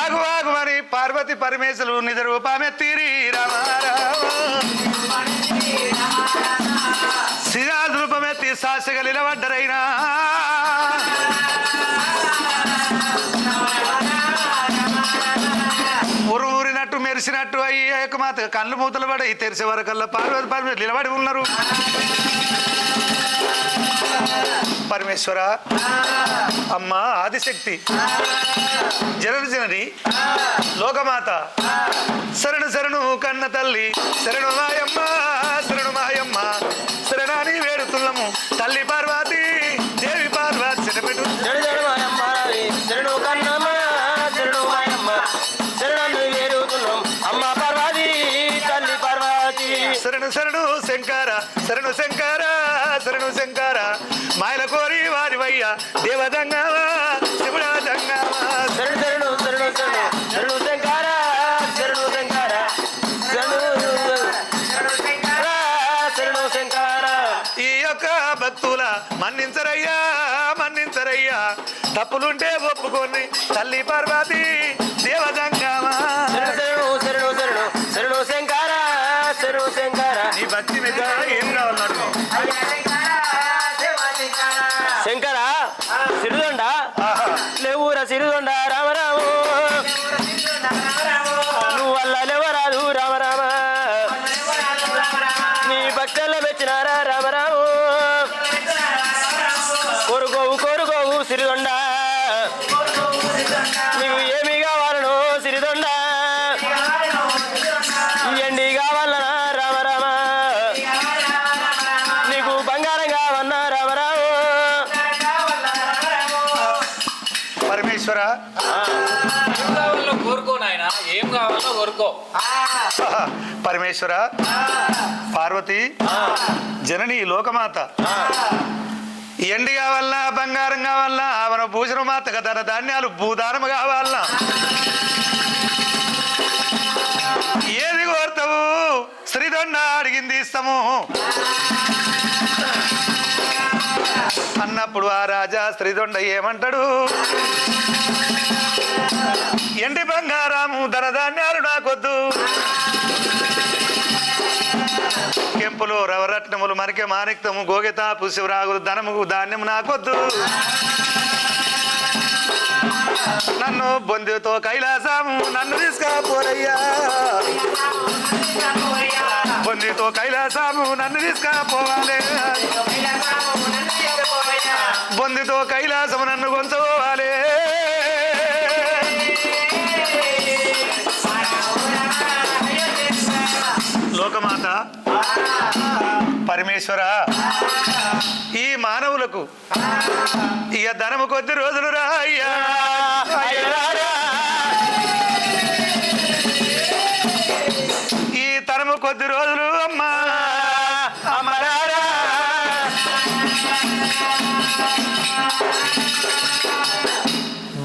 ఆగు మరి పార్వతి పరమేశ్వరులు నిజ రూపమెత్తిరి రామ శ్రీరాజు రూపమెత్తి సాక్షిగా నిలబడ్డరైనా ఊరినట్టు మెరిసినట్టు అయ్యాక మాత కళ్ళు మూతలు పడి తెరిసే వరకల్లా పార్వతి పరమేశ్వరులు నిలబడి ఉన్నారు పరమేశ్వర అమ్మ ఆదిశక్తి జనని లోకమాత శరణు కన్న తల్లి శరణు మాయమ్మ శరణాని వేడుతున్నాము తల్లి పార్వతి దేవి పార్వతి చెడపెట్టు శరణు శంకర మాయల కోరి వారి వయ్య దేవదంగమా శివుడా దంగమా శరణు శంకర శరణు శంకర ఈ యొక్క భక్తుల మన్నించరయ్యా తప్పులుంటే ఒప్పుకొని తల్లి పార్వతి దేవదంగమా శరణు శంకర నీ భక్తి మీద ఏం కావాలన్నాడు సిరిదొండ నీకు ఏమి కావాలను సిరిదొండ ఎండి కావాలనా రామ రామ నీకు బంగారం కావన్నా రామరావు పరమేశ్వర ఏం కావాలో కోరుకో నాయన, ఏం కావాలో కోరుకో. పరమేశ్వర పార్వతి జనని లోకమాత ఎండి కావాలన్నా బంగారం కావాలన్నా మన భూషణ మాతగా ధన ధాన్యాలు భూదానం కావాలన్నా ఏది కోరుతావు శ్రీదొండ అడిగింది ఇస్తాము అన్నప్పుడు ఆ రాజా శ్రీదొండ ఏమంటాడు? ఎండి బంగారము ధనధాన్యాలు నాకొద్దు, కెంపులు రవరత్నములు మరికె మాణిక్తము గోగెత పుష్యరాగులు ధనము ధాన్యము నాకొద్దు, నన్ను బొందితో కైలాసము నన్ను తీసుకపోరయ్యా, బొందితో కైలాసము నన్ను తీసుకపోవాలి, బొందితో కైలాసము నన్ను కొంచోవాలి. లోకమాత పరమేశ్వర ఈ మానవులకు ఇక ధనము కొద్ది రోజులు రా అయ్యా, ఈ తరము కొద్ది రోజులు అమ్మా అమ్మరారా,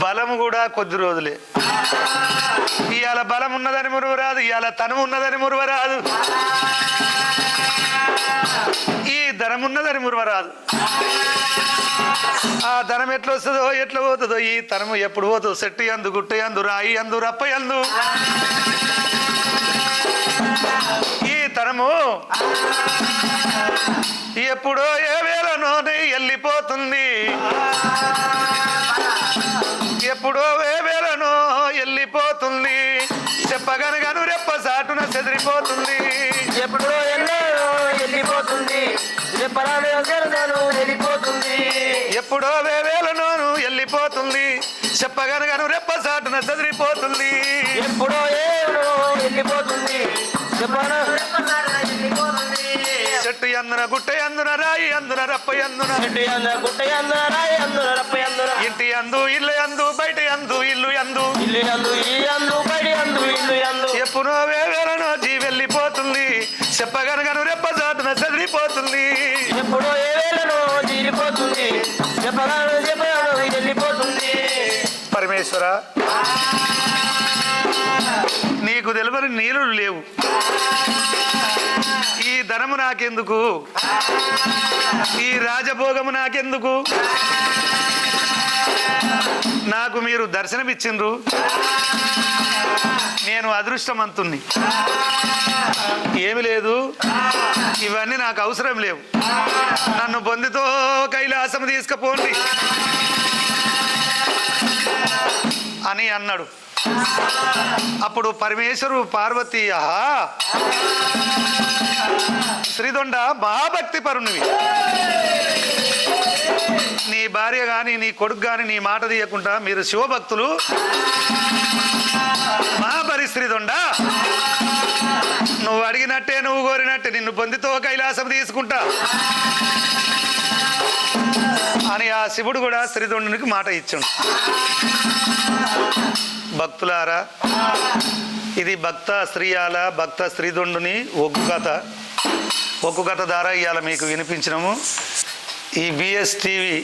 బలము కూడా కొద్ది రోజులే. ఇవాళ బలం ఉన్నదని మురువ రాదు, ఇవాళ తనము ఉన్నదని మురువ రాదు, ఈ ధనం ఉన్నదని మురువ రాదు. ఆ ధనం ఎట్లా వస్తుందో ఎట్లా పోతుందో, ఈ తనము ఎప్పుడు పోతుందో, చెట్టు అందు గుట్ట అందు రాయి అందు రప్ప అందు ఈ తనము ఎప్పుడో ఏ వేళనోనే వెళ్ళిపోతుంది, ఎప్పుడో ఏ వేళనో వెళ్ళిపోతుంది, చెప్పగనగాను రెప్ప సాటున చెదిరిపోతుంది, ఎప్పుడో ఎన్నో వెళ్ళిపోతుంది, వెళ్ళిపోతుంది, ఎప్పుడో వేవేలనోను వెళ్ళిపోతుంది, చెప్పగనగాను రెప్ప సాటున చెదిరిపోతుంది, ఎప్పుడో ఏమో వెళ్ళిపోతుంది, చెట్టు అందున గుట్ట అందున రాయి అందున రప్ప అందున గుట్ట అందున రాయి అందున రప్ప అందున ఇంటి అందు ఇల్లు అందు బయట అందు ఇల్లు అందు ఇల్లు అందు ఈ అందు బయట అందు ఇల్లు అందు ఎప్పుడో వేవేలనో జీ వెళ్ళిపోతుంది, చెప్పగనగాను రెప్ప సాటున చెదిరిపోతుంది, ఎప్పుడో ఏ వేళనో తీరిపోతుంది, చెప్పగాను వెళ్ళిపోతుంది. పరమేశ్వర నీకు తెలియని నీళ్ళు లేవు, ఈ ధనము నాకెందుకు, ఈ రాజభోగము నాకెందుకు, నాకు మీరు దర్శనమిచ్చిండ్రు, నేను అదృష్టవంతుణ్ణి, ఏమి లేదు, ఇవన్నీ నాకు అవసరం లేవు, నన్ను బొందితో కైలాసం తీసుకుపోండి అని అన్నాడు. అప్పుడు పరమేశ్వరు పార్వతి ఆహా శ్రీదొండ మహాభక్తి పరునివి, నీ భార్య గాని నీ కొడుకు గాని నీ మాట తీయకుండా మీరు శివభక్తులు, మహాపరి శ్రీదొండ నువ్వు అడిగినట్టే నువ్వు కోరినట్టే నిన్ను పొందితో కైలాసం తీసుకుంటా అని ఆ శివుడు కూడా శ్రీదొండునికి మాట ఇచ్చాడు. భక్తులారా ఇది భక్త శ్రీయాల భక్త శ్రీదొండుని ఒక్కు కథ ద్వారా ఇవాళ మీకు వినిపించినాము. ఈ బిఎస్ టీవీ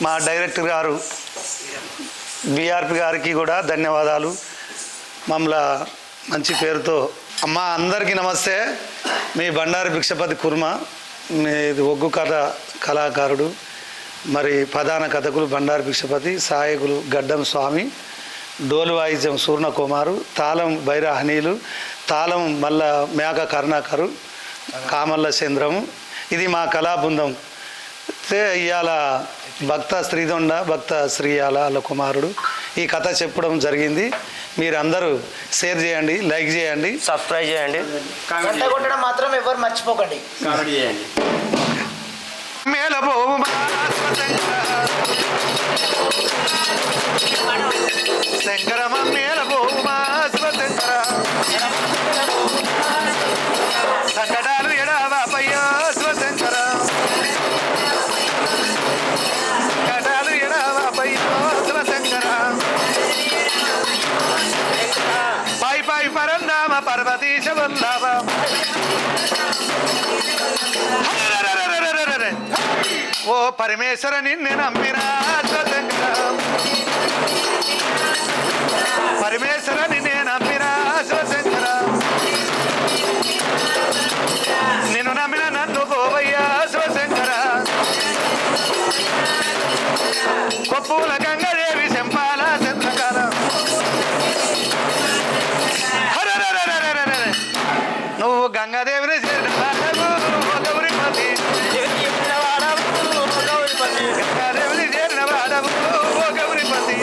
మా డైరెక్టర్ గారు బిఆర్పి గారికి కూడా ధన్యవాదాలు, మమ్మల్ని మంచి పేరుతో. అమ్మ అందరికీ నమస్తే, మీ బండారి భిక్షపతి కుర్మ, మీది ఒగ్గు కథ కళాకారుడు, మరి ప్రధాన కథకులు బండారి భిక్షపతి, సహాయకులు గడ్డం స్వామి, డోలు వాయిద్యం సూర్ణకుమారు, తాళం బైరాహనీలు, తాళం మల్ల మేక కరుణాకరు, కామల్ల చంద్రము. ఇది మా కళాబృందం. ఇవాళ భక్త శ్రీదొండ భక్త శ్రీయాల వాళ్ళ కుమారుడు ఈ కథ చెప్పడం జరిగింది. మీరందరూ షేర్ చేయండి, లైక్ చేయండి, సబ్స్క్రైబ్ చేయండి, గంట కొట్టడం మాత్రం ఎవరు మర్చిపోకండి. కామెంట్ చేయండి. మేళ శంకర మమ్మేల బోమా శివశంకర సంకటాలు ఎడావాపయ్యా శివశంకర సంకటాలు ఎడావాపయ్యా శివశంకర పై పై పరందామ పర్వతీశ వల్లభ ఓ పరమేశ్వర నిన్నే నమ్మినా శివశంకర పరమేశ్వర నిన్నే నమ్మినా శివశంకర నిన్ను నమ్మిన నన్ను పోవయ్యా శివశంకర కొప్పుల గంగదేవి శంపాల చంద్రకాల నువ్వు గంగాదేవిని చేరిన వాడవు ఓ గౌరీపతి గంగాదేవిని చేరిన వాడవు ఓ గౌరీపతి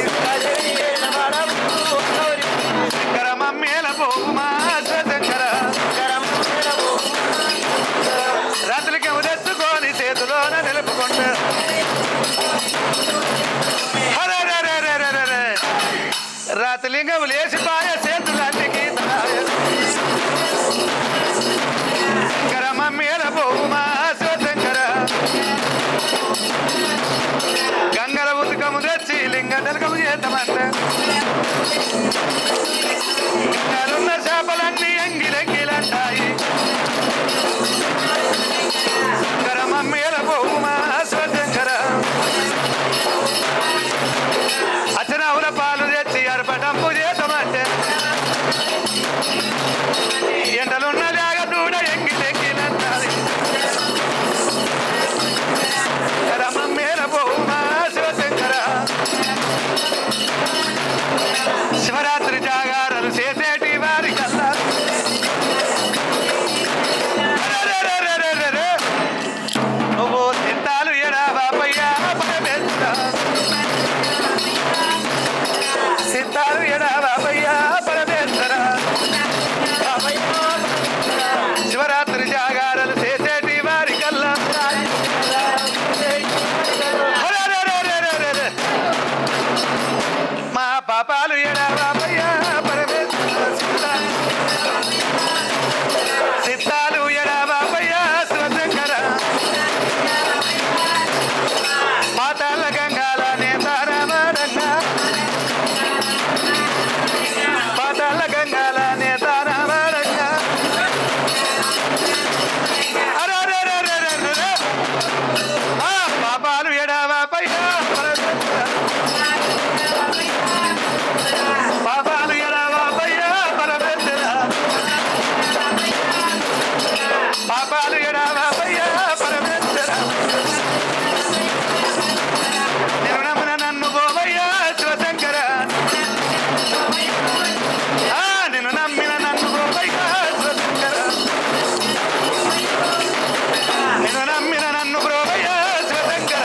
శంకర మమ్మేల పోమా శంకర రాత్రికి తెచ్చుకొని చేతిలోన నిలుపుకుంటా రాత్రిలింగం లేచిపాయ చేతులన్నికి శంకర మమ్మేల పోమా శంకర గంగల ఉతుకము తెచ్చి లింగ నరకము చేద్దామంటే గంగలున్న చేపలన్నీ ఎంగిలెంగిలంటాయి శంకర మమ్మేల పోమా శంకర అచనవుల పాలు తెచ్చి అర్పటంపు చేద్దామంటే ఎండలున్న లేక దూడ ఎంగిలెంగిలంటాయి శంకర మమ్మేల పోమా శివశంకర శివరాత్రి జాగారాలు చేసేటి వారి కల్లా నువ్వు తింటాలు ఎడావాపయ్యా పరమేశ్వర సిద్ధాలు ఎడావాపయ్యా పరమేశ్వర శివరాత్రి జాగారాలు చేసేటి వారి కల్లా మా పాపాలు ఎడావాపయ్యా పరమేశ్వర సిద్ధాలు ఎడావాపయ్యా శివశంకర పాతాళ గంగాల నేతారామరంగా పాతాళ గంగాల నేతారామరంగా పాపాలు ఎడావాపయ్యా పరమేశ్వర పాపాలు ఎడావాపయ్యా పరమేశ్వర పాపాలు ఎడావాపయ్యా పరమేశ్వర నిన్ను నమ్మిన నన్ను పోవయ్యా శివశంకర నిన్ను నమ్మిన నన్ను పోవయ్యా శివశంకర నిన్ను నమ్మిన నన్ను పోవయ్యా శివశంకర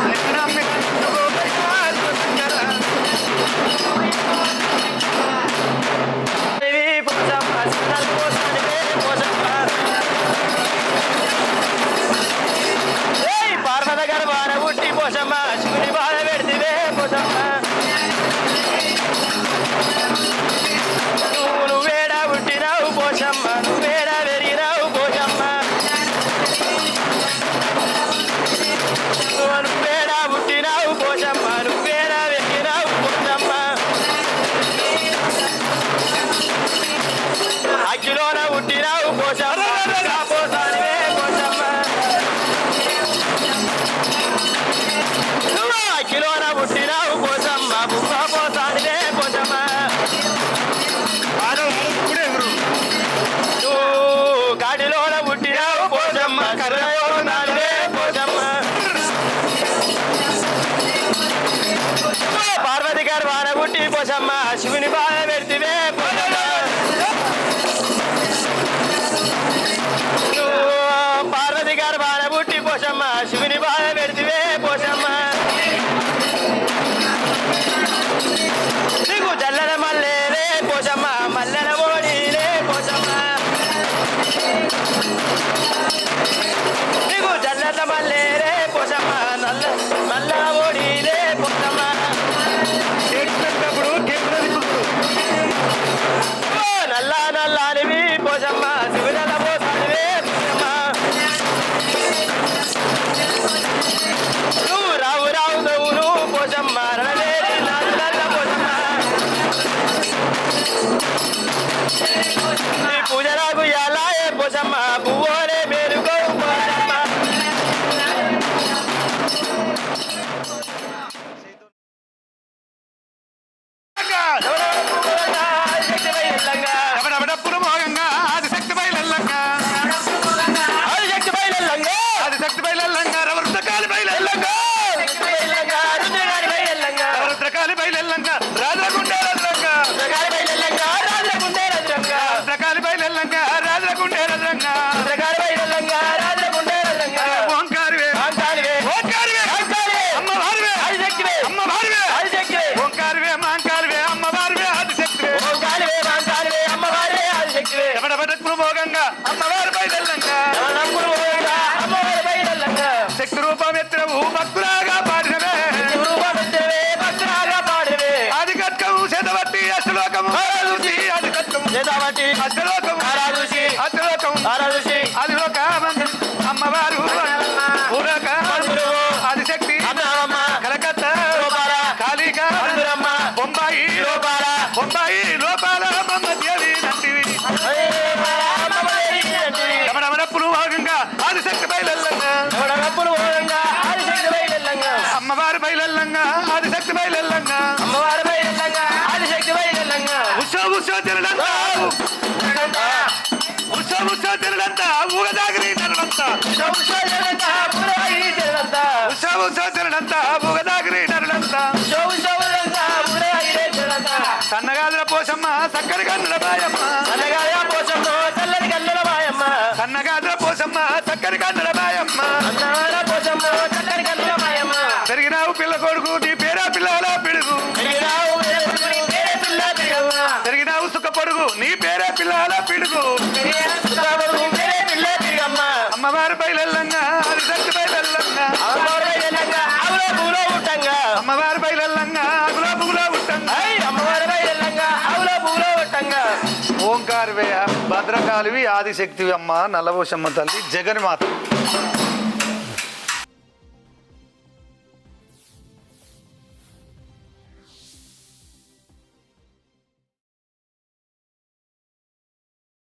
నిన్ను నమ్మిన నన్ను పోవయ్యా శివశంకర పార్వత గర్భాన పుట్టి పోషమ్మ శివుని బాధ పెడితే పోషమ్మ నువ్వేడా పుట్టినావు పోషమ్మ నువ్వేడా పెరిగినావు పోషమ్మ నువ్వేడా పుట్టినావు పోషమ్మ నువ్వేడా పెరిగినావు పోషమ్మ అగ్గిలోన పుట్టినావు పోషమ్మ పోసానివే పోషమ్మ అగ్గిలోన పుట్టినావు పోషమ్మ బుమ్మ పోసానివే పోషమ్మ నువ్వు గాడిలోన పుట్టినావు పోషమ్మ కర్రయోనానివే పోషమ్మ పార్వతి గారు వాన పుట్టి పోషమ్మ శివుని బాధ పెడితే పోషమ్మ పార్వతి గారు బాధ పుట్టి పోషమ్మ శివుని బాధ పెడితే పోషమ్మ నీకు జల్లెల మల్లెలే పోషమ్మ మల్లెల ఓడిలే పోషమ్మ నీకు జల్లెల మల్లెలే పోషమ్మ నల్ల నల్ల ఓడిలే పోచమ్మ చేసినప్పుడు కెమెరా దిక్కుడు ఓ నల్ల నల్లానివి పోచమ్మ శివుడల పోసానివే పోచమ్మ నువ్వు రావు రావు నువ్వు పోచమ్మ నల్లలేని నల్ల పోచమ్మ నీ పూజ నాకు ఎలా ఏ పోచమ్మ పువ్వునే మేలుకో పోచమ్మ ఎవడెవడప్పుడు మోగంగా అది శక్తి బయలెల్లంగా అది శక్తి బయలెల్లంగా రవృద్ధకాలి బయలెల్లంగా రవృద్ధకాలి బయలెల్లంగా రాజగుండే రద్రంగా రద్రకాలి బయలెల్లంగా రాజగుండే రద్రంగా ఓంకారివే ఓంకారివే అమ్మవారివే అమ్మవారివే ఓంకారివే మాంకారివే అమ్మవారివే ఆదిశక్తివే ఎవడెవడప్పుడు మోగంగా అమ్మవారి బయలెల్లంగా శక్తి రూపం ఎత్తినవు భక్తులాగా పాడినవే ఆది కట్కము శతవట్టి అష్టలోకము ఆది కట్కము అష్టలోకము అష్టలోకము ఆదిలోకమందు అమ్మవారు పూరకమందు ఆదిశక్తి కలకత్తా కాళికా బొంబాయి లోపాల అమ్మమ్మ దేవి నంటివి రమణప్పుడు భాగంగా ఆదిశక్తి బయలెల్లంగా అమ్మవారి బయలెల్లంగా ఆదిశక్తి బయలెల్లంగా ఉత్సవ తిరడంతా ఉత్సవ తిరడంతా ఊగదాగిరి నరుడంతా ఉత్సవ తిరడంతా ఊగదాగిరి నరుడంతా సన్నగాదుల పోసమ్మ చక్కని కన్నుల బాయమ్మ సన్నగాదుల పోసమ్మ చక్కని కన్నుల బాయమ్మ పెరిగినావు పిల్ల కొడుకు నీ పేరా పిల్లల పిడుగు పెరిగినావు సుఖ పొడుగు నీ పేరే పిల్లల పిడుగు అమ్మవారి బయలెల్లంగా అది శక్తి బయలెల్లంగా అమ్మవారి బయలెల్లంగా అగులో బుగులో ఉట్టంగా ఓంకారివే భద్రకాళివి ఆదిశక్తివి అమ్మ నల్లబోషమ్మ తల్లి జగన్మాత